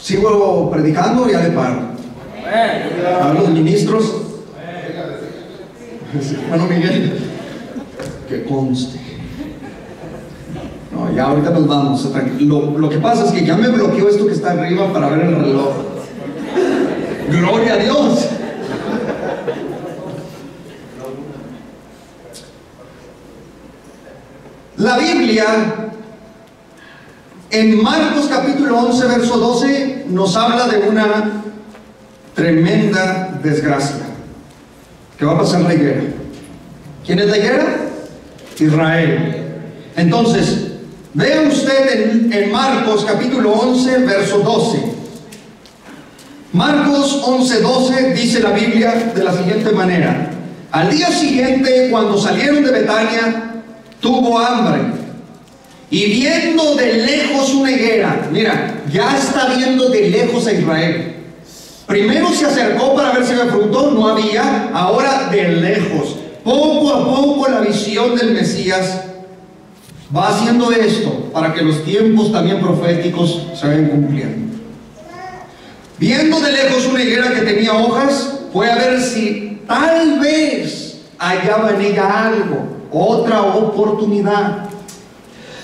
¿Sigo predicando o ya le paro? A los ministros. Hermano Miguel, que conste. No, ya ahorita nos vamos. Lo que pasa es que ya me bloqueó esto que está arriba para ver el reloj. Gloria a Dios. La Biblia, en Marcos capítulo 11, verso 12, nos habla de una tremenda desgracia que va a pasar en la higuera. ¿Quién es la higuera? Israel. Entonces, vea usted en Marcos capítulo 11, verso 12. Marcos 11, 12 dice la Biblia de la siguiente manera: al día siguiente, cuando salieron de Betania, tuvo hambre, y viendo de lejos una higuera, mira, ya está viendo de lejos a Israel. Primero se acercó para ver si había fruto, no había. Ahora de lejos, poco a poco, la visión del Mesías va haciendo esto para que los tiempos también proféticos se vayan cumpliendo. Viendo de lejos una higuera que tenía hojas, fue a ver si tal vez hallaba en ella algo, otra oportunidad.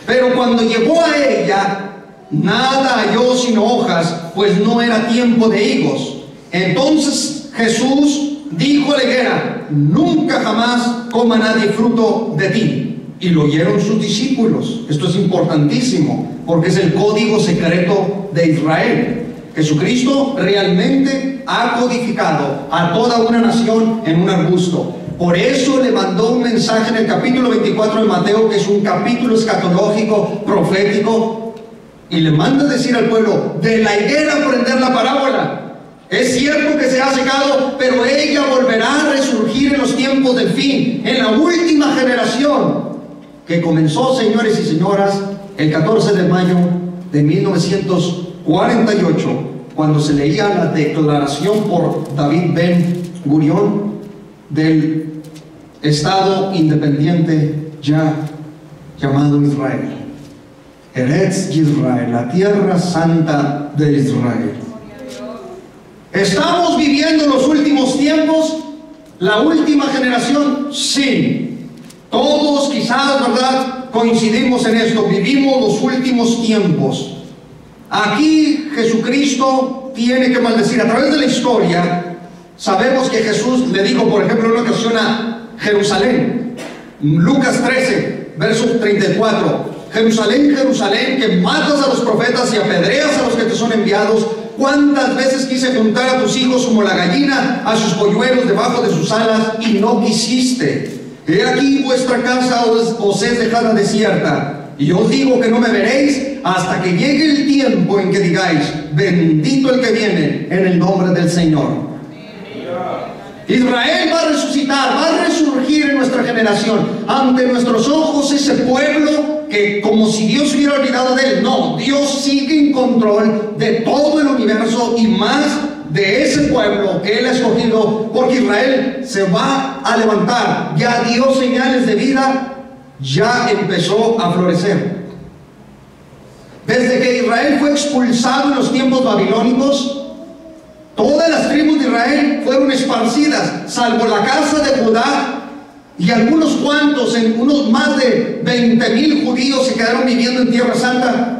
Pero cuando llegó a ella, nada halló sino hojas, pues no era tiempo de higos. Entonces Jesús dijo a la higuera: nunca jamás coma nadie fruto de ti. Y lo oyeron sus discípulos. Esto es importantísimo, porque es el código secreto de Israel. Jesucristo realmente ha codificado a toda una nación en un arbusto. Por eso le mandó un mensaje en el capítulo 24 de Mateo, que es un capítulo escatológico, profético, y le manda a decir al pueblo: de la higuera aprender la parábola. Es cierto que se ha secado, pero ella volverá a resurgir en los tiempos del fin, en la última generación, que comenzó, señores y señoras, el 14 de mayo de 1948, cuando se leía la declaración por David Ben Gurión del Estado independiente ya llamado Israel. Eretz Israel, la tierra santa de Israel. ¿Estamos viviendo los últimos tiempos? ¿La última generación? Sí. Todos quizás, ¿verdad?, coincidimos en esto. Vivimos los últimos tiempos. Aquí Jesucristo tiene que maldecir. A través de la historia sabemos que Jesús le dijo, por ejemplo, en una ocasión a Jerusalén, Lucas 13, verso 34: Jerusalén, Jerusalén, que matas a los profetas y apedreas a los que te son enviados. ¿Cuántas veces quise juntar a tus hijos como la gallina a sus polluelos debajo de sus alas, y no quisiste? He aquí vuestra casa os es dejada desierta. Y yo os digo que no me veréis hasta que llegue el tiempo en que digáis: bendito el que viene en el nombre del Señor. Israel va a resucitar, va a resurgir en nuestra generación. Ante nuestros ojos ese pueblo que, como si Dios hubiera olvidado de él. No, Dios sigue en control de todo el universo, y más de ese pueblo que Él ha escogido, porque Israel se va a levantar. Ya dio señales de vida, ya empezó a florecer. Desde que Israel fue expulsado en los tiempos babilónicos, todas las tribus de Israel fueron esparcidas, salvo la casa de Judá y algunos cuantos, en unos más de 20,000 judíos se quedaron viviendo en Tierra Santa.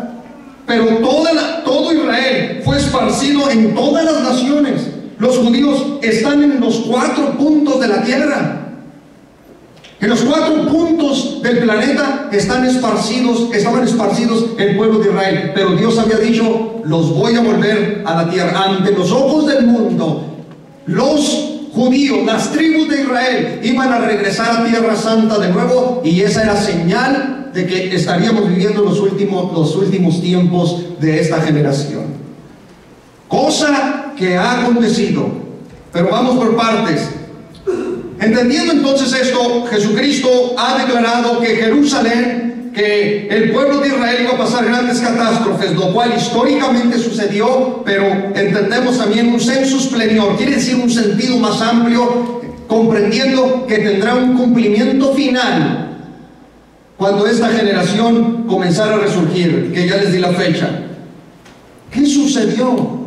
Pero todo Israel fue esparcido en todas las naciones. Los judíos están en los 4 puntos de la tierra. En los 4 puntos del planeta estaban esparcidos el pueblo de Israel. Pero Dios había dicho: los voy a volver a la tierra. Ante los ojos del mundo, los judíos, las tribus de Israel, iban a regresar a Tierra Santa de nuevo, y esa era señal de que estaríamos viviendo los últimos tiempos de esta generación. Cosa que ha acontecido. Pero vamos por partes. Entendiendo entonces esto, Jesucristo ha declarado que Jerusalén, que el pueblo de Israel iba a pasar grandes catástrofes, lo cual históricamente sucedió, pero entendemos también un sensus plenior, quiere decir un sentido más amplio, comprendiendo que tendrá un cumplimiento final cuando esta generación comenzara a resurgir, que ya les di la fecha. ¿Qué sucedió?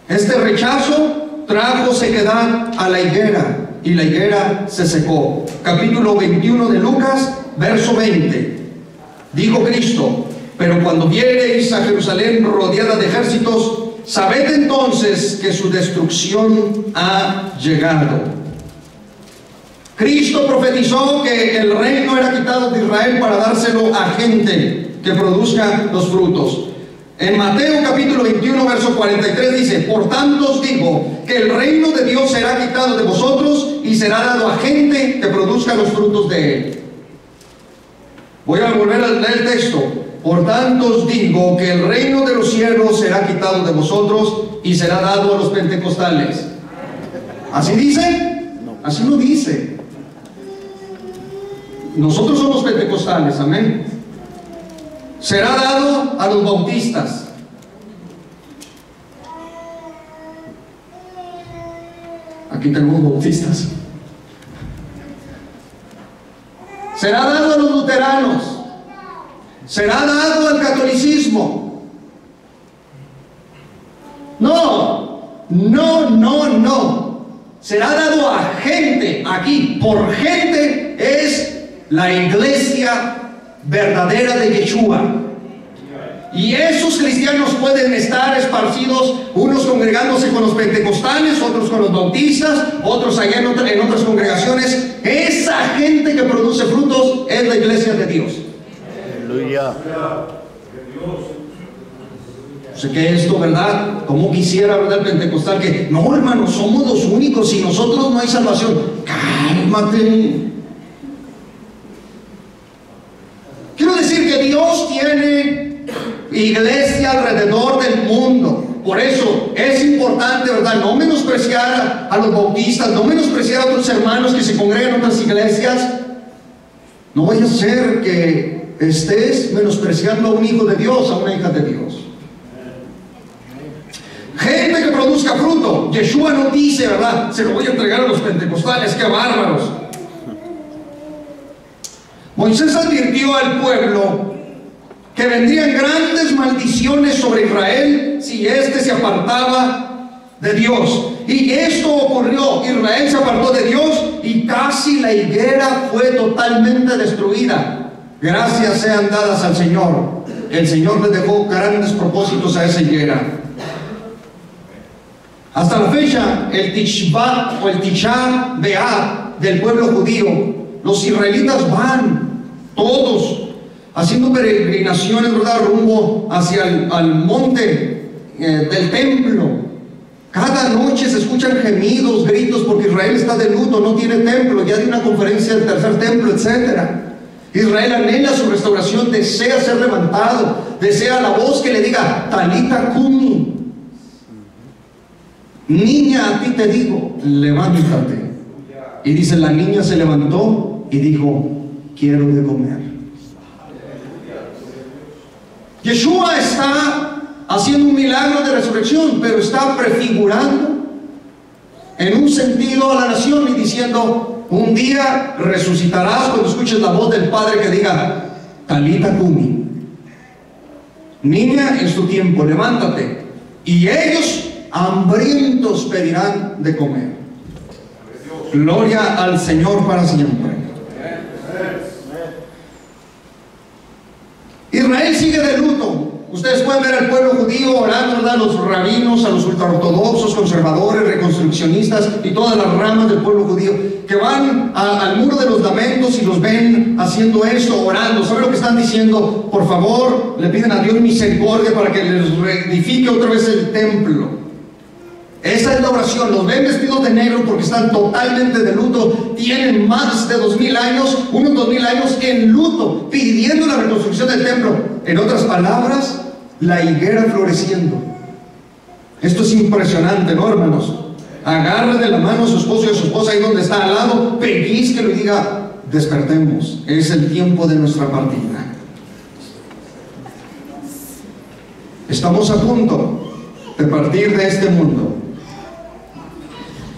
Este rechazo trajo sequedad a la higuera, y la higuera se secó. Capítulo 21 de Lucas, verso 20. Dijo Cristo: pero cuando viereis a Jerusalén rodeada de ejércitos, sabed entonces que su destrucción ha llegado. Cristo profetizó que el reino era quitado de Israel para dárselo a gente que produzca los frutos. En Mateo capítulo 21 verso 43 dice: por tanto os digo que el reino de Dios será quitado de vosotros y será dado a gente que produzca los frutos de él. Voy a volver a leer el texto. Por tanto os digo que el reino de los cielos será quitado de vosotros y será dado a los pentecostales. ¿Así dice? Así no dice. Nosotros somos pentecostales, amén. Será dado a los bautistas. Aquí tenemos bautistas. Será dado a los luteranos. Será dado al catolicismo. No. Será dado a gente. Aquí, por gente, es la iglesia verdadera de Yeshua. Y esos cristianos pueden estar esparcidos, unos congregándose con los pentecostales, otros con los bautistas, otros allá en otras congregaciones. Esa gente que produce frutos es la iglesia de Dios. Aleluya. Sé que esto, ¿verdad? Como quisiera, ¿verdad? El pentecostal que, no, hermanos, somos los únicos, sin nosotros no hay salvación. Cálmate. Quiero decir que Dios tiene iglesia alrededor del mundo. Por eso es importante, ¿verdad? No menospreciar a los bautistas, no menospreciar a otros hermanos que se congregan en otras iglesias. No vaya a ser que estés menospreciando a un hijo de Dios, a una hija de Dios. Gente que produzca fruto. Yeshua no dice, ¿verdad? Se lo voy a entregar a los pentecostales, qué bárbaros. Moisés advirtió al pueblo que vendrían grandes maldiciones sobre Israel si éste se apartaba de Dios. Y esto ocurrió. Israel se apartó de Dios y casi la higuera fue totalmente destruida. Gracias sean dadas al Señor. El Señor les dejó grandes propósitos a esa higuera. Hasta la fecha, el Tishbat o el Tisha B'Av del pueblo judío, los israelitas van todos haciendo peregrinaciones, ¿verdad?, rumbo hacia al monte del templo. Cada noche se escuchan gemidos, gritos, porque Israel está de luto, no tiene templo, ya de una conferencia del tercer templo, etc. Israel anhela su restauración, desea ser levantado, desea la voz que le diga: Talita Kumi, niña, a ti te digo, levántate. Y dice, la niña se levantó y dijo: quiero de comer. Yeshua está haciendo un milagro de resurrección, pero está prefigurando en un sentido a la nación y diciendo: un día resucitarás cuando escuches la voz del Padre que diga: Talita Kumi, niña, es tu tiempo, levántate. Y ellos hambrientos pedirán de comer. Gloria al Señor para siempre. Israel sigue de luto. Ustedes pueden ver al pueblo judío orando, ¿verdad?, a los rabinos, a los ultraortodoxos, conservadores, reconstruccionistas y todas las ramas del pueblo judío que van al muro de los lamentos y los ven haciendo esto, orando. ¿Saben lo que están diciendo? Por favor, le piden a Dios misericordia para que les reedifique otra vez el templo. Esa es la oración. Los ven vestidos de negro porque están totalmente de luto. Tienen más de 2000 años, unos 2000 años en luto, pidiendo la reconstrucción del templo. En otras palabras, la higuera floreciendo. Esto es impresionante, ¿no, hermanos? Agarre de la mano a su esposo y a su esposa ahí donde está al lado, pellizquelo y diga: despertemos, es el tiempo de nuestra partida. Estamos a punto de partir de este mundo.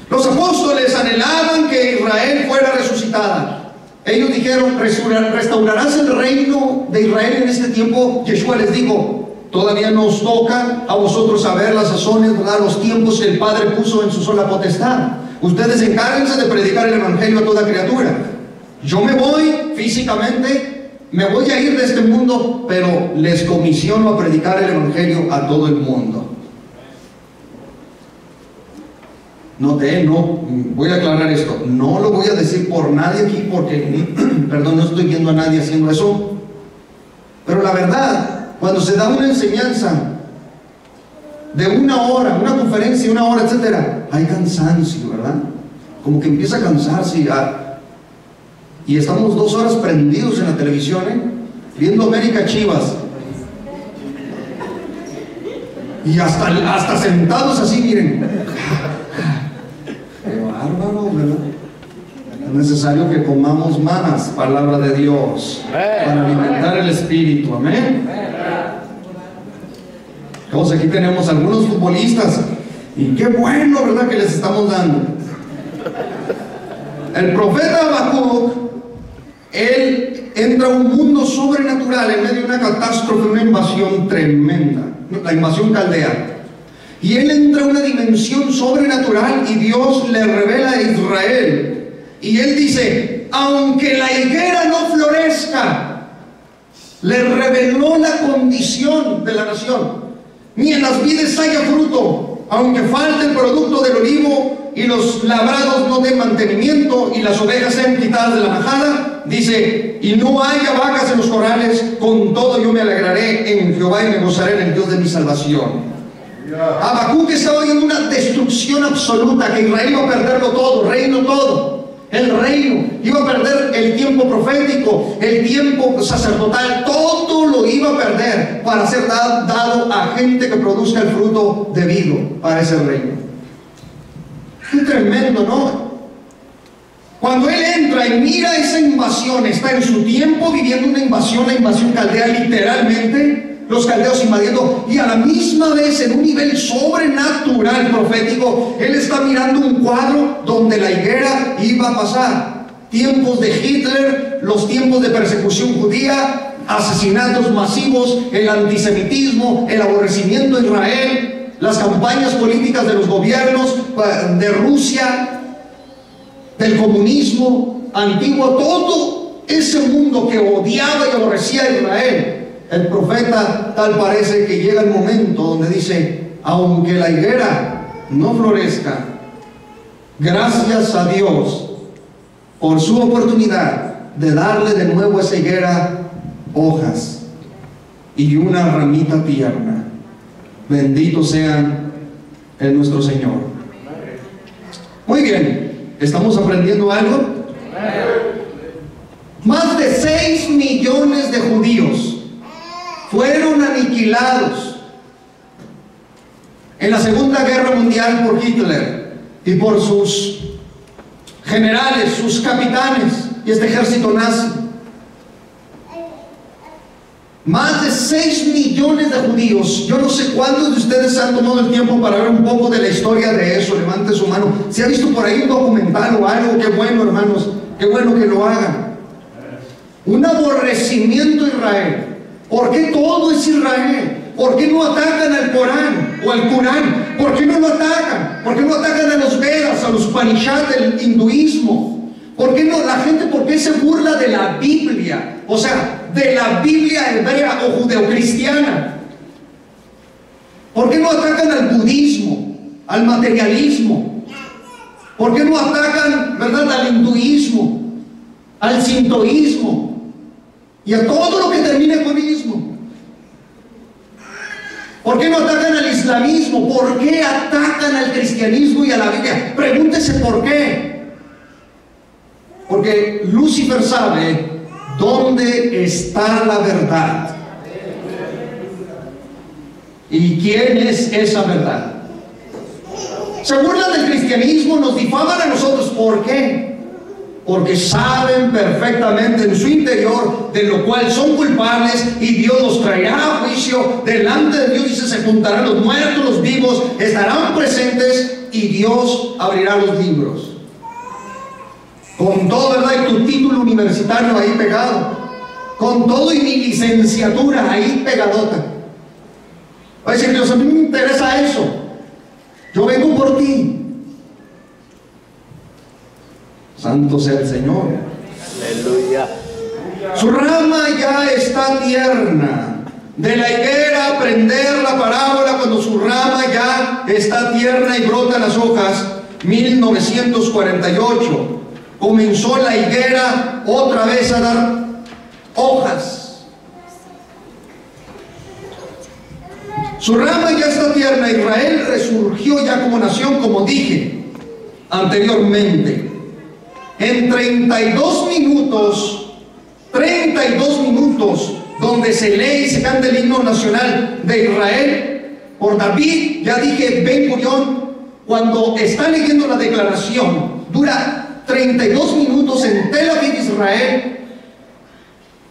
Los apóstoles anhelaban que Israel fuera resucitada. Ellos dijeron: restaurarás el reino de Israel en este tiempo. Yeshua les dijo: todavía nos toca a vosotros saber las sazones, ¿verdad?, los tiempos que el Padre puso en su sola potestad. Ustedes encárguense de predicar el evangelio a toda criatura. Yo me voy físicamente, me voy a ir de este mundo, pero les comisiono a predicar el evangelio a todo el mundo. Noté, no, voy a aclarar esto, no lo voy a decir por nadie aquí porque, perdón, no estoy viendo a nadie haciendo eso, pero la verdad, cuando se da una enseñanza de una hora, una conferencia, una hora, etcétera, hay cansancio, ¿verdad? Como que empieza a cansarse y estamos 2 horas prendidos en la televisión, viendo América Chivas, y hasta sentados así, miren. Qué bárbaro, ¿verdad? Es necesario que comamos más palabra de Dios para alimentar el espíritu, amén. Entonces aquí tenemos algunos futbolistas y qué bueno, ¿verdad?, que les estamos dando. El profeta Habacuc, él entra a un mundo sobrenatural en medio de una catástrofe, una invasión tremenda, la invasión caldea. Y él entra a una dimensión sobrenatural y Dios le revela a Israel. Y él dice, aunque la higuera no florezca, le reveló la condición de la nación. Ni en las vides haya fruto, aunque falte el producto del olivo y los labrados no den mantenimiento y las ovejas sean quitadas de la majada, dice, y no haya vacas en los corrales, con todo yo me alegraré en Jehová y me gozaré en el Dios de mi salvación. Habacuc estaba viendo una destrucción absoluta, que Israel iba a perderlo todo, reino todo. El reino iba a perder el tiempo profético, el tiempo sacerdotal, todo lo iba a perder para ser dado a gente que produzca el fruto debido para ese reino. Qué tremendo, ¿no? Cuando él entra y mira esa invasión, está en su tiempo viviendo una invasión, la invasión caldea, literalmente los caldeos invadiendo, y a la misma vez en un nivel sobrenatural profético, él está mirando un cuadro donde la higuera iba a pasar. Tiempos de Hitler, los tiempos de persecución judía, asesinatos masivos, el antisemitismo, el aborrecimiento a Israel, las campañas políticas de los gobiernos de Rusia, del comunismo antiguo, todo ese mundo que odiaba y aborrecía a Israel. El profeta tal parece que llega el momento donde dice, aunque la higuera no florezca, gracias a Dios por su oportunidad de darle de nuevo a esa higuera hojas y una ramita tierna. Bendito sean en nuestro Señor. Muy bien, ¿estamos aprendiendo algo? Más de 6 millones de judíos fueron aniquilados en la Segunda Guerra Mundial por Hitler y por sus generales, sus capitanes y este ejército nazi. Más de 6 millones de judíos. Yo no sé cuántos de ustedes han tomado el tiempo para ver un poco de la historia de eso. Levante su mano. Si ha visto por ahí un documental o algo, qué bueno, hermanos, qué bueno que lo hagan. Un aborrecimiento a Israel. ¿Por qué todo es Israel? ¿Por qué no atacan al Corán o al Corán? ¿Por qué no lo atacan? ¿Por qué no atacan a los Vedas, a los Upanishads del hinduismo? ¿Por qué no? La gente, ¿por qué se burla de la Biblia? O sea, de la Biblia hebrea o judeocristiana. ¿Por qué no atacan al budismo, al materialismo? ¿Por qué no atacan, verdad, al hinduismo, al sintoísmo y a todo lo que termine con ismo? ¿Por qué no atacan al islamismo? ¿Por qué atacan al cristianismo y a la Biblia? Pregúntese por qué. Porque Lucifer sabe dónde está la verdad. ¿Y quién es esa verdad? Se burlan del cristianismo, nos difaman a nosotros. ¿Por qué? Porque saben perfectamente en su interior de lo cual son culpables, y Dios los traerá a juicio delante de Dios. Dice, se juntarán los muertos, los vivos estarán presentes y Dios abrirá los libros. Con todo, ¿verdad? Y tu título universitario ahí pegado, con todo y mi licenciatura ahí pegadota. Va a decir Dios, a mí me interesa eso, yo vengo por ti. Santo sea el Señor. Aleluya. Su rama ya está tierna. De la higuera aprender la parábola cuando su rama ya está tierna y brotan las hojas. 1948 comenzó la higuera otra vez a dar hojas. Su rama ya está tierna. Israel resurgió ya como nación, como dije anteriormente. En 32 minutos, donde se lee y se canta el himno nacional de Israel por David, ya dije, Ben Gurión, cuando está leyendo la declaración, dura 32 minutos en Tel Aviv, Israel,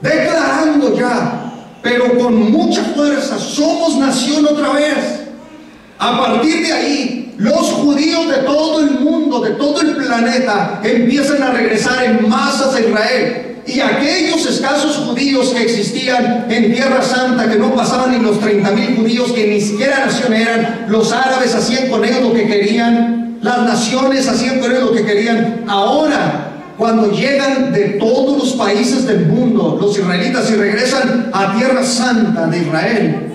declarando ya, pero con mucha fuerza, somos nación otra vez. A partir de ahí, los judíos de todo el mundo, de todo el planeta, empiezan a regresar en masas a Israel. Y aquellos escasos judíos que existían en Tierra Santa, que no pasaban ni los 30,000 judíos, que ni siquiera nación eran, los árabes hacían con ellos lo que querían, las naciones hacían con ellos lo que querían. Ahora, cuando llegan de todos los países del mundo, los israelitas, y regresan a Tierra Santa de Israel,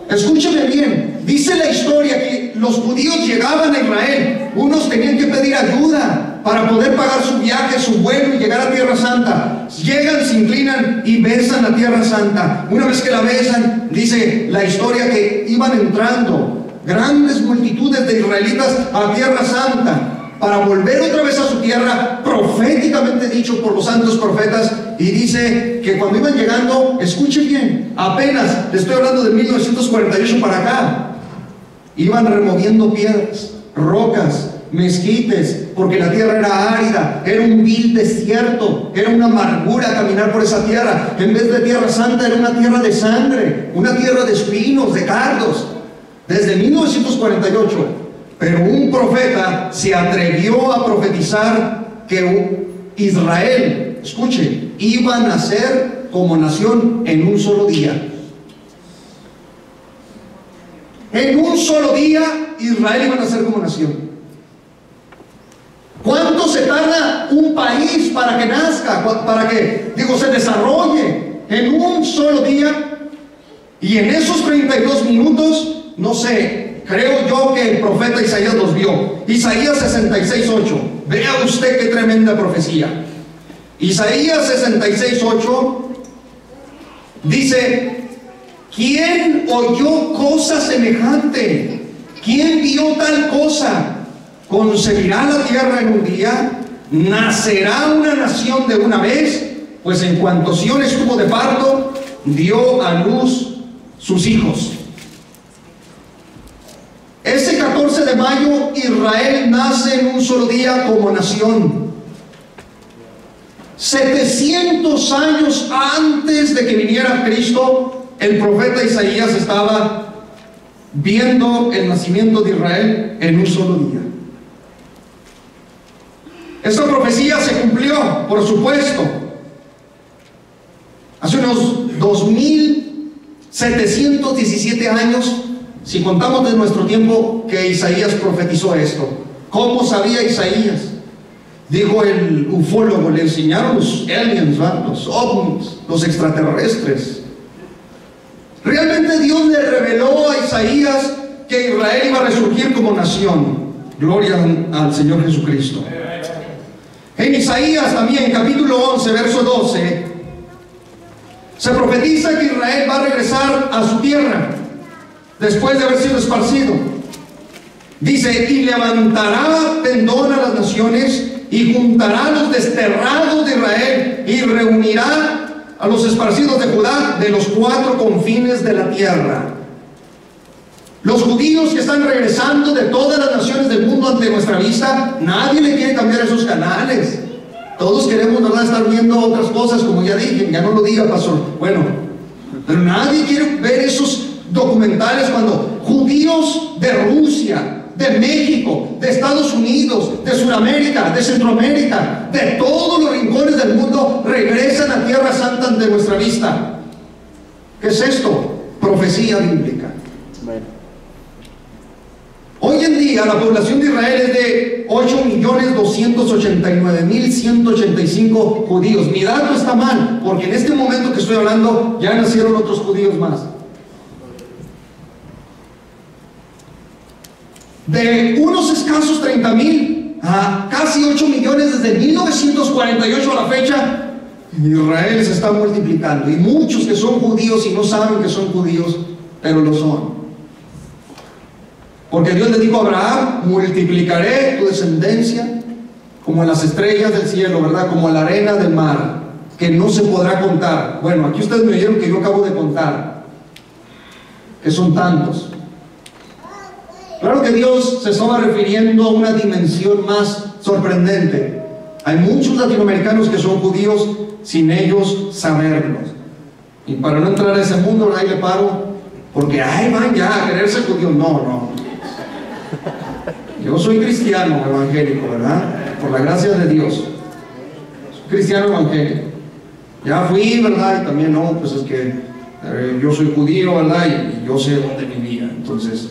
escúcheme bien, dice la historia que los judíos llegaban a Israel, unos tenían que pedir ayuda para poder pagar su viaje, su vuelo y llegar a Tierra Santa. Llegan, se inclinan y besan la Tierra Santa. Una vez que la besan, dice la historia que iban entrando grandes multitudes de israelitas a Tierra Santa para volver otra vez a su tierra, proféticamente dicho por los santos profetas. Y dice que cuando iban llegando, escuche bien, apenas, le estoy hablando de 1948 para acá, iban removiendo piedras, rocas, mezquites, porque la tierra era árida, era un vil desierto, era una amargura caminar por esa tierra. En vez de Tierra Santa, era una tierra de sangre, una tierra de espinos, de cardos, desde 1948. Pero un profeta se atrevió a profetizar que Israel, escuche, iba a nacer como nación en un solo día. En un solo día Israel iba a nacer como nación. ¿Cuánto se tarda un país para que nazca, para que, se desarrolle? En un solo día. Y en esos 32 minutos, no sé, creo yo que el profeta Isaías los vio. Isaías 66:8. Vea usted qué tremenda profecía. Isaías 66:8 dice: ¿quién oyó cosa semejante? ¿Quién vio tal cosa? ¿Concebirá la tierra en un día? ¿Nacerá una nación de una vez? Pues en cuanto Sión estuvo de parto, dio a luz sus hijos. Ese 14 de mayo Israel nace en un solo día como nación. 700 años antes de que viniera Cristo, el profeta Isaías estaba viendo el nacimiento de Israel en un solo día. Esta profecía se cumplió, por supuesto, hace unos 2717 años, si contamos de nuestro tiempo que Isaías profetizó esto. ¿Cómo sabía Isaías? Dijo el ufólogo, le enseñaron los aliens, los ovnis, los extraterrestres. Realmente Dios le reveló a Isaías que Israel iba a resurgir como nación. Gloria al Señor Jesucristo. En Isaías también, capítulo 11, verso 12, se profetiza que Israel va a regresar a su tierra después de haber sido esparcido. Dice: y levantará pendón a las naciones, y juntará a los desterrados de Israel, y reunirá a los esparcidos de Judá de los 4 confines de la tierra. Los judíos que están regresando de todas las naciones del mundo ante nuestra vista, nadie le quiere cambiar esos canales. Todos queremos, ¿verdad?, estar viendo otras cosas, como ya dije. Ya no lo diga, pastor. Bueno, pero nadie quiere ver esos documentales cuando judíos de Rusia, de México, de Estados Unidos, de Sudamérica, de Centroamérica, de todos los rincones del mundo regresan a Tierra Santa ante nuestra vista. ¿Qué es esto? Profecía bíblica. Hoy en día día la población de Israel es de 8.289.185 judíos. Mi dato está mal, porque en este momento que estoy hablando ya nacieron otros judíos más. De unos escasos 30.000 a casi 8 millones desde 1948 a la fecha, Israel se está multiplicando. Y muchos que son judíos y no saben que son judíos, pero lo son. Porque Dios le dijo a Abraham: multiplicaré tu descendencia como las estrellas del cielo, ¿verdad? Como la arena del mar, que no se podrá contar. Bueno, aquí ustedes me oyeron que yo acabo de contar, que son tantos. Claro que Dios se estaba refiriendo a una dimensión más sorprendente. Hay muchos latinoamericanos que son judíos sin ellos saberlo. Y para no entrar a ese mundo, ahí le paro, porque ay, van ya a quererse judíos. No. Yo soy cristiano evangélico, ¿verdad? Por la gracia de Dios. Soy cristiano evangélico. Ya fui, ¿verdad? Y también no, pues es que yo soy judío, ¿verdad? Y yo sé dónde vivía. Entonces,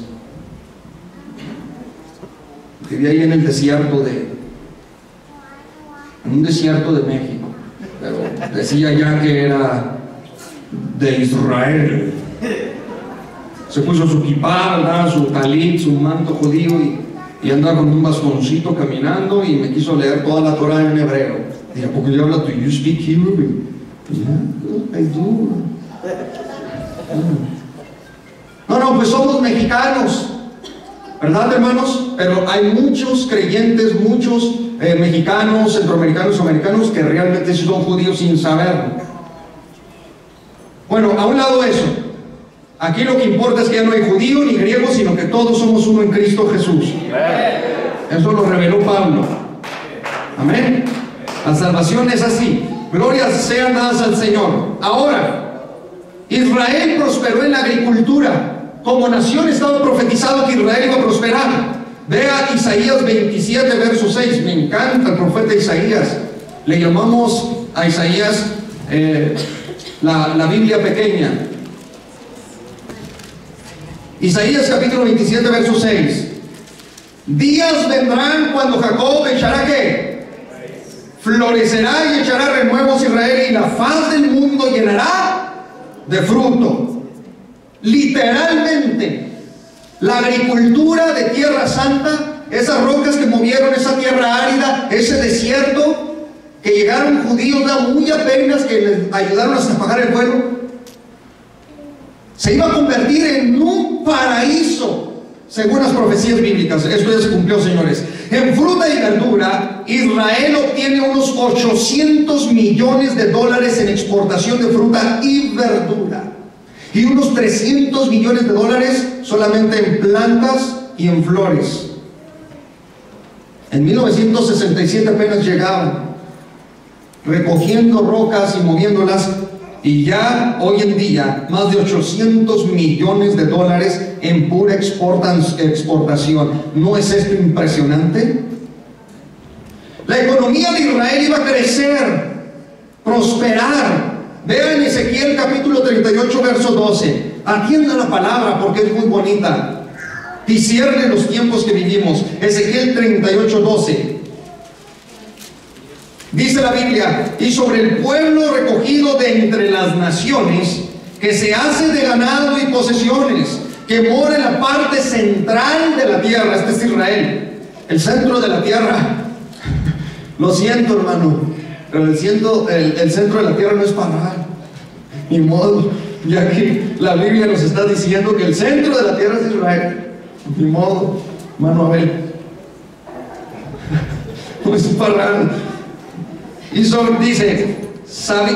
vivía ahí en el desierto en un desierto de México. Pero decía ya que era de Israel. Se puso su kipá, ¿verdad? Su talit, su manto judío, y andaba con un bastoncito caminando, y me quiso leer toda la Torah en hebreo. Dije: ¿por qué yo hablo? ¿Do you speak Hebrew? Yeah, I do. No, pues somos mexicanos, ¿verdad, hermanos? Pero hay muchos creyentes, muchos mexicanos, centroamericanos, americanos, que realmente son judíos sin saberlo. Bueno, a un lado eso. Aquí lo que importa es que ya no hay judío ni griego, sino que todos somos uno en Cristo Jesús. Eso lo reveló Pablo. Amén. La salvación es así. Glorias sean dadas al Señor. Ahora, Israel prosperó en la agricultura. Como nación estaba profetizado que Israel iba a prosperar. Vea Isaías 27, verso 6. Me encanta el profeta Isaías. Le llamamos a Isaías la Biblia pequeña. Isaías capítulo 27, verso 6. Días vendrán cuando Jacob echará ¿qué? Florecerá y echará renuevos Israel, y la faz del mundo llenará de fruto. Literalmente, la agricultura de Tierra Santa, esas rocas que movieron esa tierra árida, ese desierto, que llegaron judíos muy apenas, que les ayudaron hasta apagar el fuego, se iba a convertir en un paraíso, según las profecías bíblicas. Esto ya se cumplió, señores. En fruta y verdura, Israel obtiene unos 800 millones de dólares en exportación de fruta y verdura, y unos 300 millones de dólares solamente en plantas y en flores. En 1967 apenas llegaban, recogiendo rocas y moviéndolas, y ya hoy en día más de 800 millones de dólares en pura exportación. ¿No es esto impresionante? La economía de Israel iba a crecer, prosperar. Vean Ezequiel capítulo 38, verso 12. Atienda la palabra porque es muy bonita. Discierne los tiempos que vivimos. Ezequiel 38, 12. Dice la Biblia: y sobre el pueblo recogido de entre las naciones, que se hace de ganado y posesiones, que mora en la parte central de la tierra. Este es Israel, el centro de la tierra. Lo siento, hermano, pero el centro de la tierra no es para ni modo, ya que la Biblia nos está diciendo que el centro de la tierra es Israel. Ni modo, hermano Abel. No es para. Y dice: Sabá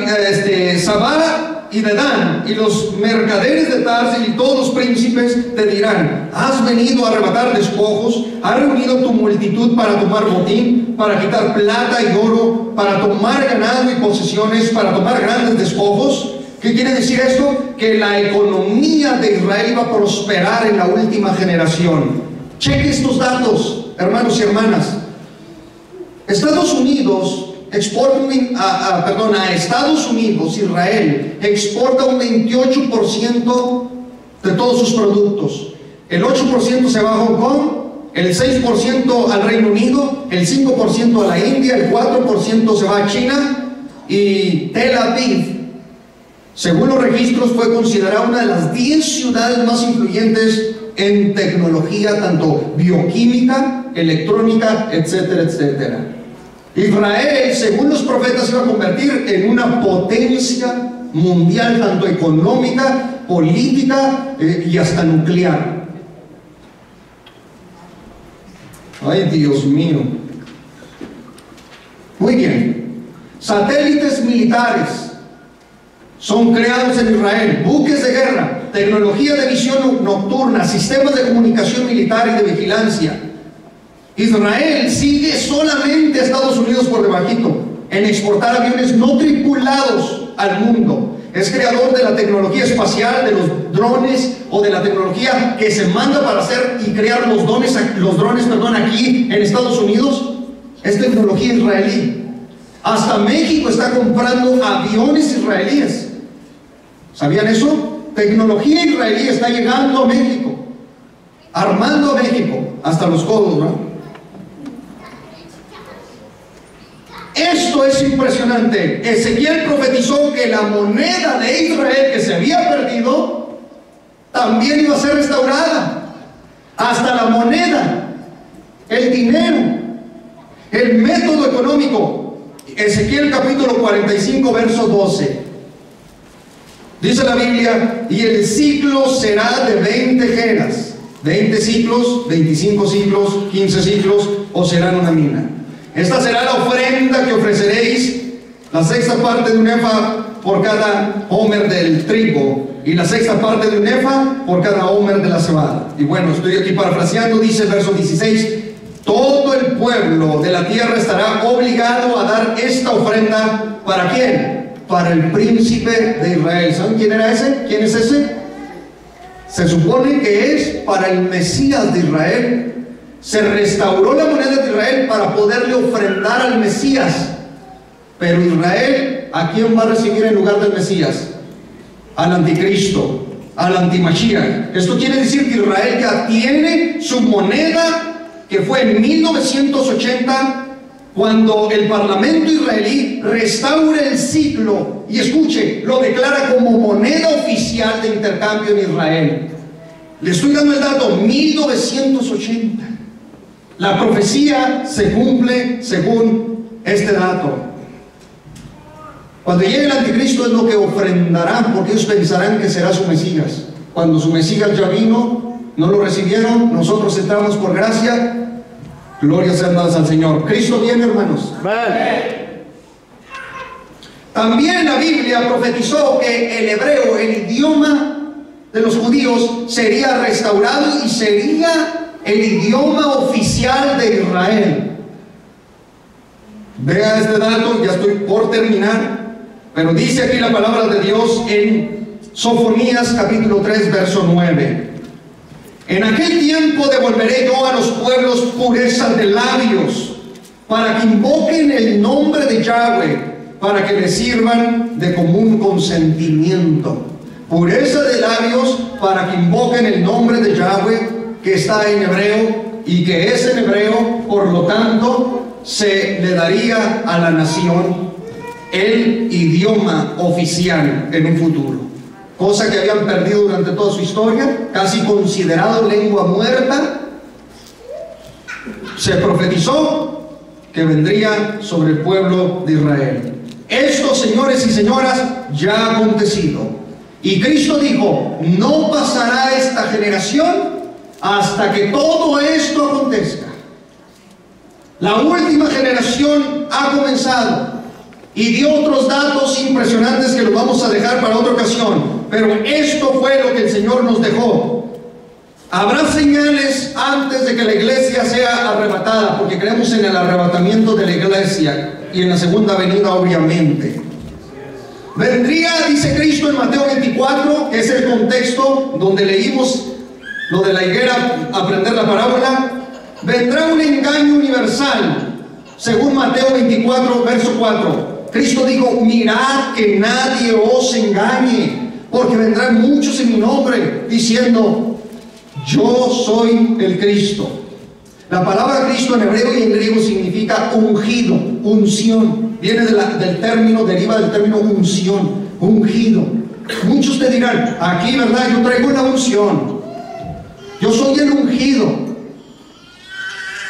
y Dedán y los mercaderes de Tarsis y todos los príncipes te dirán: has venido a arrebatar despojos, has reunido tu multitud para tomar botín, para quitar plata y oro, para tomar ganado y posesiones, para tomar grandes despojos. ¿Qué quiere decir esto? Que la economía de Israel iba a prosperar en la última generación. Cheque estos datos, hermanos y hermanas. Estados Unidos a Estados Unidos, Israel exporta un 28% de todos sus productos. El 8% se va a Hong Kong, el 6% al Reino Unido, el 5% a la India, el 4% se va a China, y Tel Aviv, según los registros, fue considerada una de las 10 ciudades más influyentes en tecnología, tanto bioquímica, electrónica, etcétera, etcétera. Israel, según los profetas, se iba a convertir en una potencia mundial, tanto económica, política y hasta nuclear. Ay, Dios mío. Muy bien. Satélites militares son creados en Israel, buques de guerra, tecnología de visión nocturna, sistemas de comunicación militar y de vigilancia. Israel sigue solamente a Estados Unidos por debajito en exportar aviones no tripulados al mundo. Es creador de la tecnología espacial, de los drones o de la tecnología que se manda para hacer y crear los drones aquí en Estados Unidos. Es tecnología israelí. Hasta México está comprando aviones israelíes. ¿Sabían eso? Tecnología israelí está llegando a México, armando a México hasta los codos, ¿no? Esto es impresionante. Ezequiel profetizó que la moneda de Israel que se había perdido también iba a ser restaurada. Hasta la moneda, el dinero, el método económico. Ezequiel capítulo 45, verso 12. Dice la Biblia: y el ciclo será de 20 geras, 20 ciclos, 25 ciclos, 15 ciclos, o serán una mina. Esta será la ofrenda que ofreceréis, la sexta parte de un efa por cada homer del trigo, y la sexta parte de un efa por cada homer de la cebada. Y bueno, estoy aquí parafraseando, dice el verso 16: todo el pueblo de la tierra estará obligado a dar esta ofrenda. ¿Para quién? Para el príncipe de Israel. ¿Saben quién era ese? ¿Quién es ese? Se supone que es para el Mesías de Israel. Se restauró la moneda de Israel para poderle ofrendar al Mesías. Pero Israel, ¿a quién va a recibir en lugar del Mesías? Al anticristo, al antimashiach. Esto quiere decir que Israel ya tiene su moneda, que fue en 1980, cuando el parlamento israelí restaura el ciclo, y escuche, lo declara como moneda oficial de intercambio en Israel. Le estoy dando el dato: 1980. La profecía se cumple según este dato. Cuando llegue el anticristo es lo que ofrendarán, porque ellos pensarán que será su Mesías. Cuando su Mesías ya vino, no lo recibieron, nosotros entramos por gracia. Gloria sean dadas al Señor. Cristo viene, hermanos. También la Biblia profetizó que el hebreo, el idioma de los judíos, sería restaurado y sería el idioma oficial de Israel. Vea este dato, ya estoy por terminar, pero dice aquí la palabra de Dios en Sofonías capítulo 3, verso 9: en aquel tiempo devolveré yo a los pueblos pureza de labios, para que invoquen el nombre de Yahweh, para que le sirvan de común consentimiento. Pureza de labios para que invoquen el nombre de Yahweh, que está en hebreo y que es en hebreo. Por lo tanto, se le daría a la nación el idioma oficial en un futuro, cosa que habían perdido durante toda su historia, casi considerado lengua muerta. Se profetizó que vendría sobre el pueblo de Israel. Esto, señores y señoras, ya ha acontecido. Y Cristo dijo: no pasará esta generación hasta que todo esto acontezca. La última generación ha comenzado, y dio otros datos impresionantes que los vamos a dejar para otra ocasión, pero esto fue lo que el Señor nos dejó. Habrá señales antes de que la iglesia sea arrebatada, porque creemos en el arrebatamiento de la iglesia y en la segunda venida, obviamente. Vendría, dice Cristo en Mateo 24, que es el contexto donde leímos lo de la higuera, aprender la parábola. Vendrá un engaño universal, según Mateo 24, verso 4. Cristo dijo: mirad que nadie os engañe, porque vendrán muchos en mi nombre, diciendo: yo soy el Cristo, La palabra Cristo en hebreo y en griego significa ungido, unción. Viene del término, deriva del término unción, ungido. Muchos te dirán, aquí, ¿verdad? Yo traigo la unción. Yo soy el ungido.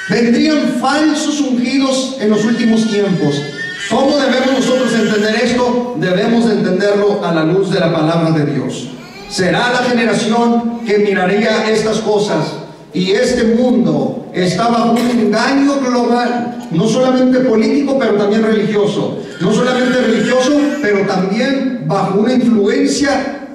Vendrían falsos ungidos en los últimos tiempos. ¿Cómo debemos nosotros entender esto? Debemos entenderlo a la luz de la palabra de Dios. Será la generación que miraría estas cosas. Y este mundo está bajo un engaño global, no solamente político, pero también religioso. No solamente religioso, pero también bajo una influencia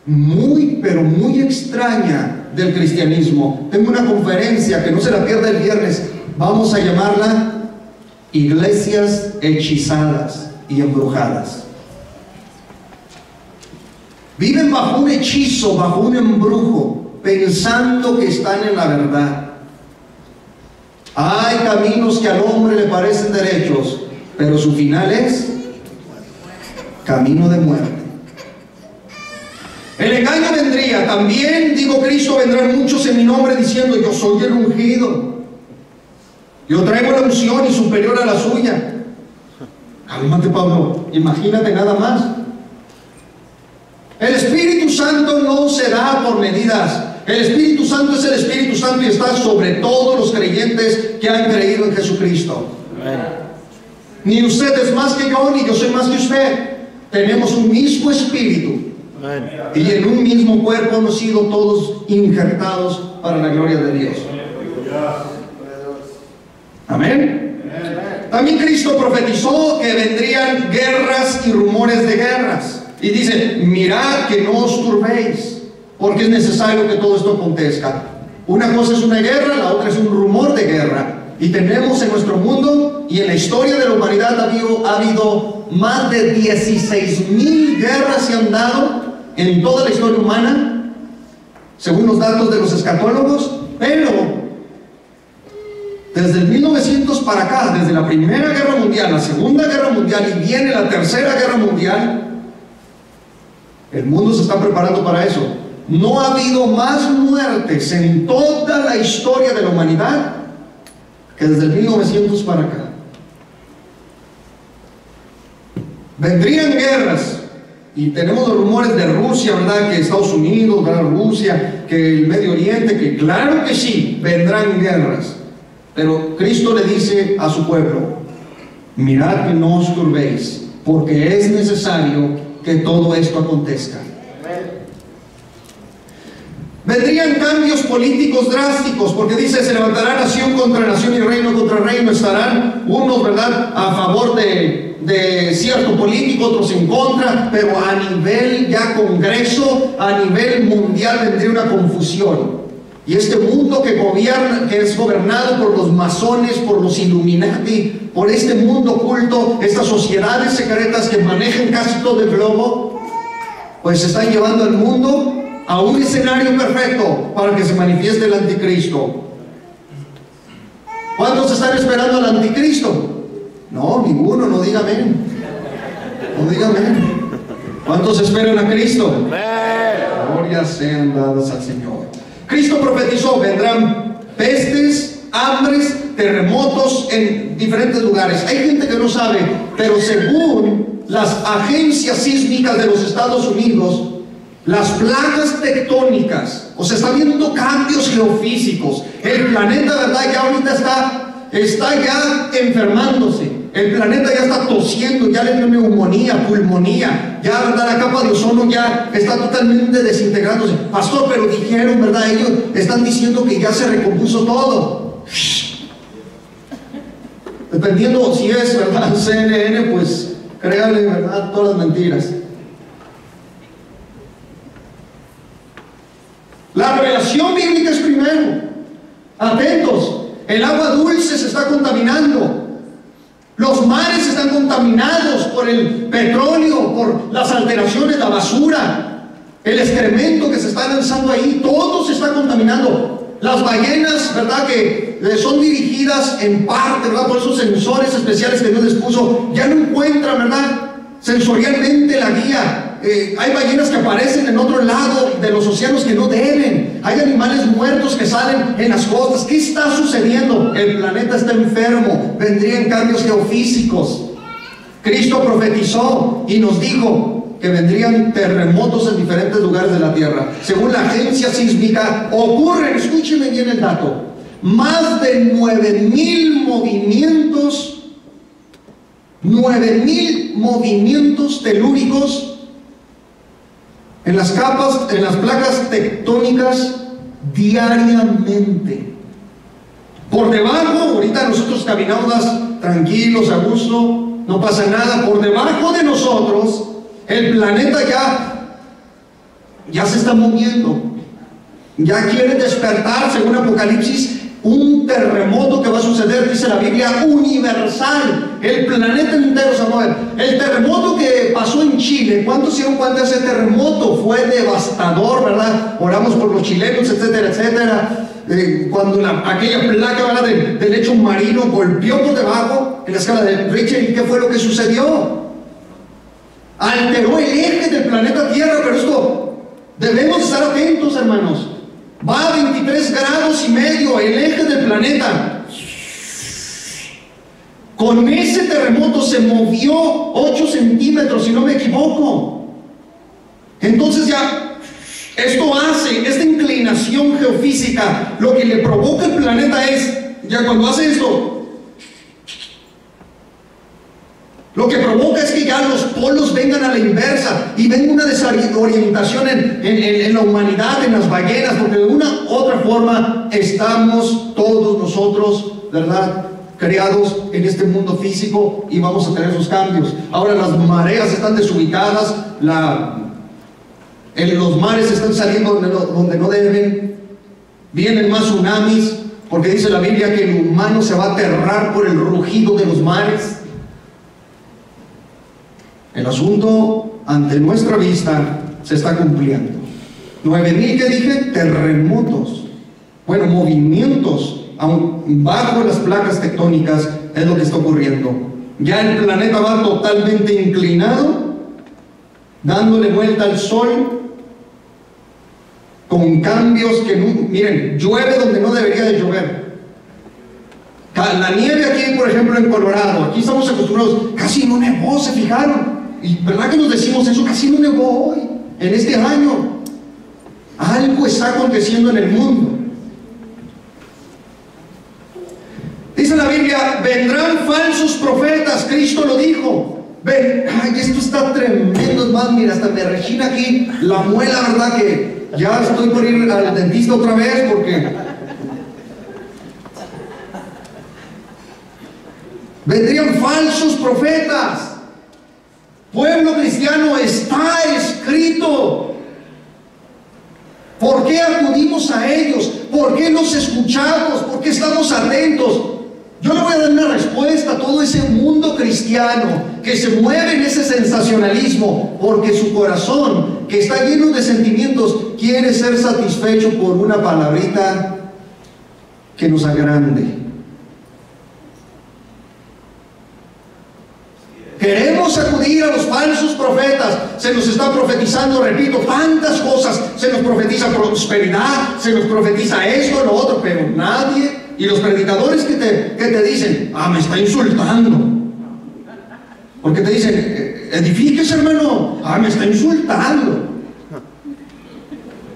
muy, pero muy extraña del cristianismo. Tengo una conferencia que no se la pierda el viernes. Vamos a llamarla Iglesias hechizadas y embrujadas. Viven bajo un hechizo, bajo un embrujo, pensando que están en la verdad. Hay caminos que al hombre le parecen derechos, pero su final es camino de muerte. El engaño vendría, también, digo Cristo, vendrán muchos en mi nombre diciendo, yo soy el ungido, yo traigo la unción y superior a la suya. Cálmate, Pablo, imagínate nada más. El Espíritu Santo no se da por medidas. El Espíritu Santo es el Espíritu Santo y está sobre todos los creyentes que han creído en Jesucristo. Amén. Ni usted es más que yo, ni yo soy más que usted. Tenemos un mismo Espíritu. Amén. Y en un mismo cuerpo hemos sido todos injertados para la gloria de Dios. Amén. También Cristo profetizó que vendrían guerras y rumores de guerras. Y dice, mirad que no os turbéis, porque es necesario que todo esto acontezca. Una cosa es una guerra, la otra es un rumor de guerra. Y tenemos en nuestro mundo y en la historia de la humanidad ha habido más de 16,000 guerras se han dado en toda la historia humana, según los datos de los escatólogos. Pero desde el 1900 para acá, desde la Primera Guerra Mundial, la Segunda Guerra Mundial y viene la Tercera Guerra Mundial, el mundo se está preparando para eso. No ha habido más muertes en toda la historia de la humanidad que desde el 1900 para acá. Vendrían guerras, y tenemos los rumores de Rusia, ¿verdad? Que Estados Unidos, ¿verdad? Rusia, que el Medio Oriente, que claro que sí, vendrán guerras. Pero Cristo le dice a su pueblo, mirad que no os turbéis, porque es necesario que todo esto acontezca. Vendrían cambios políticos drásticos, porque dice, se levantará nación contra nación y reino contra reino. Estarán unos, ¿verdad?, a favor de cierto político, otros en contra, pero a nivel ya congreso, a nivel mundial vendría una confusión. Y este mundo que gobierna, que es gobernado por los masones, por los Illuminati, por este mundo oculto, estas sociedades secretas que manejan casi todo el globo, pues están llevando al mundo a un escenario perfecto para que se manifieste el anticristo. ¿Cuántos están esperando al anticristo? No, ninguno, no diga amén. No diga amén. ¿Cuántos esperan a Cristo? Glorias sean dadas al Señor. Cristo profetizó, vendrán pestes, hambres, terremotos en diferentes lugares. Hay gente que no sabe, pero según las agencias sísmicas de los Estados Unidos, las placas tectónicas, o sea, está habiendo cambios geofísicos. El planeta, ¿verdad?, ya ahorita está ya enfermándose. El planeta ya está tosiendo, ya le dio neumonía, pulmonía, ya, ¿verdad?, la capa de ozono ya está totalmente desintegrándose. Pastor, pero dijeron, ¿verdad?, ellos están diciendo que ya se recompuso todo. Dependiendo si es, ¿verdad?, CNN, pues créale, ¿verdad?, todas las mentiras. La revelación bíblica es primero. Atentos, el agua dulce se está contaminando. Los mares están contaminados por el petróleo, por las alteraciones, la basura, el excremento que se está lanzando ahí, todo se está contaminando. Las ballenas, ¿verdad?, que son dirigidas en parte, ¿verdad?, por esos sensores especiales que Dios les puso, ya no encuentran, ¿verdad?, sensorialmente la guía. hay ballenas que aparecen en otro lado de los océanos que no deben, hay animales muertos que salen en las costas. ¿Qué está sucediendo? El planeta está enfermo, vendrían cambios geofísicos. Cristo profetizó y nos dijo que vendrían terremotos en diferentes lugares de la tierra. Según la agencia sísmica, ocurren, escúcheme bien el dato, más de 9,000 movimientos telúricos en las capas, en las placas tectónicas diariamente. Por debajo, ahorita nosotros caminamos tranquilos, a gusto, no pasa nada. Por debajo de nosotros, el planeta ya se está moviendo, ya quiere despertar, según Apocalipsis. Un terremoto que va a suceder, dice la Biblia, universal. El planeta entero se va a mover. El terremoto que pasó en Chile, ¿cuántos se dieron cuenta de ese terremoto? Fue devastador, ¿verdad? Oramos por los chilenos, etcétera, etcétera. Cuando aquella placa, ¿verdad?, del lecho marino golpeó por debajo en la escala de Richter, ¿y qué fue lo que sucedió? Alteró el eje del planeta Tierra. Pero esto debemos estar atentos, hermanos. Va a 23,5 grados el eje del planeta. Con ese terremoto se movió 8 centímetros, si no me equivoco. Entonces ya, esto hace, esta inclinación geofísica, lo que le provoca el planeta es, ya cuando hace esto, lo que provoca es que ya los polos vengan a la inversa y venga una desorientación en la humanidad, en las ballenas, porque de una u otra forma estamos todos nosotros, ¿verdad?, creados en este mundo físico, y vamos a tener esos cambios. Ahora las mareas están desubicadas, los mares están saliendo donde no deben, vienen más tsunamis, porque dice la Biblia que el humano se va a aterrar por el rugido de los mares. El asunto ante nuestra vista se está cumpliendo. 9,000, ¿qué dije? Terremotos. Bueno, movimientos bajo las placas tectónicas es lo que está ocurriendo. Ya el planeta va totalmente inclinado, dándole vuelta al sol, con cambios que miren, llueve donde no debería de llover. La nieve aquí, por ejemplo, en Colorado, aquí estamos acostumbrados, casi no nevó, ¿se fijaron? Y verdad que nos decimos eso, casi no nevó hoy, en este año. Algo está aconteciendo en el mundo. Dice la Biblia, vendrán falsos profetas, Cristo lo dijo. Ay, esto está tremendo, más, mira, hasta me rechina aquí la muela, ¿verdad? Que ya estoy por ir al dentista otra vez, porque vendrían falsos profetas. Pueblo cristiano, está escrito. ¿Por qué acudimos a ellos? ¿Por qué los escuchamos? ¿Por qué estamos atentos? Yo le voy a dar una respuesta a todo ese mundo cristiano que se mueve en ese sensacionalismo, porque su corazón, que está lleno de sentimientos, quiere ser satisfecho por una palabrita que nos agrande. Queremos acudir a los falsos profetas. Se nos está profetizando, repito, tantas cosas. Se nos profetiza prosperidad, se nos profetiza esto, lo otro, pero nadie. Y los predicadores que te dicen, me está insultando. Porque te dicen, edifíquese, hermano. Me está insultando.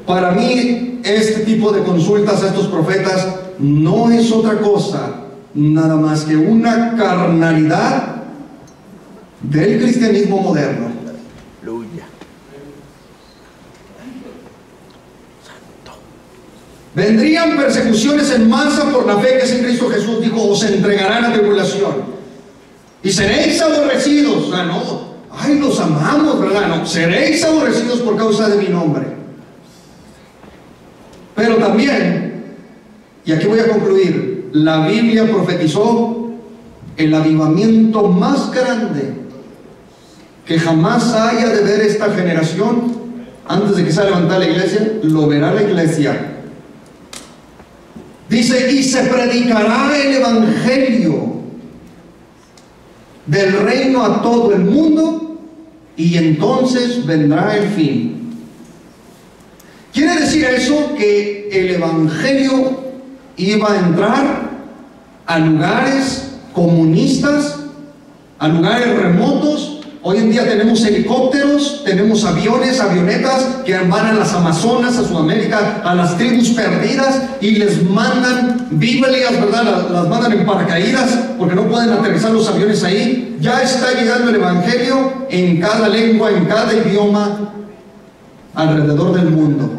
Para mí, este tipo de consultas a estos profetas no es otra cosa, nada más que una carnalidad del cristianismo moderno. Aleluya. Vendrían persecuciones en masa por la fe que es en Cristo Jesús. Dijo, os entregarán a tribulación y seréis aborrecidos. Los amamos, ¿verdad? No, seréis aborrecidos por causa de mi nombre. Pero también, y aquí voy a concluir, la Biblia profetizó el avivamiento más grande que jamás haya de ver esta generación. Antes de que se levantara la iglesia, lo verá la iglesia. Dice, y se predicará el evangelio del reino a todo el mundo, y entonces vendrá el fin. ¿Quiere decir eso que el Evangelio iba a entrar a lugares comunistas, a lugares remotos? Hoy en día tenemos helicópteros, tenemos aviones, avionetas que van a las Amazonas, a Sudamérica, a las tribus perdidas, y les mandan Biblias, ¿verdad? Las mandan en paracaídas porque no pueden aterrizar los aviones ahí. Ya está llegando el Evangelio en cada lengua, en cada idioma, alrededor del mundo.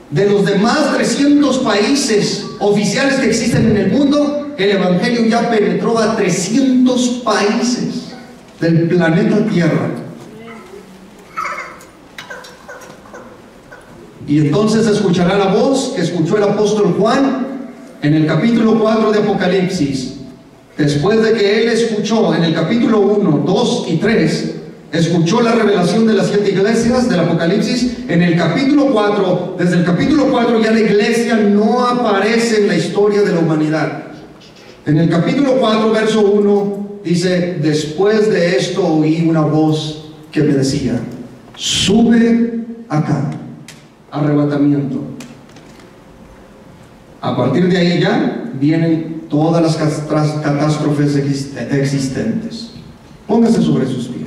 De los demás 300 países oficiales que existen en el mundo, el Evangelio ya penetró a 300 países del planeta Tierra. Y entonces escuchará la voz que escuchó el apóstol Juan en el capítulo 4 de Apocalipsis. Después de que él escuchó en el capítulo 1, 2 y 3, escuchó la revelación de las 7 iglesias del Apocalipsis. En el capítulo 4, desde el capítulo 4 ya la iglesia no aparece en la historia de la humanidad. En el capítulo 4, verso 1, dice: después de esto oí una voz que me decía: sube acá. Arrebatamiento. A partir de ahí ya vienen todas las catástrofes existentes. Póngase sobre sus pies.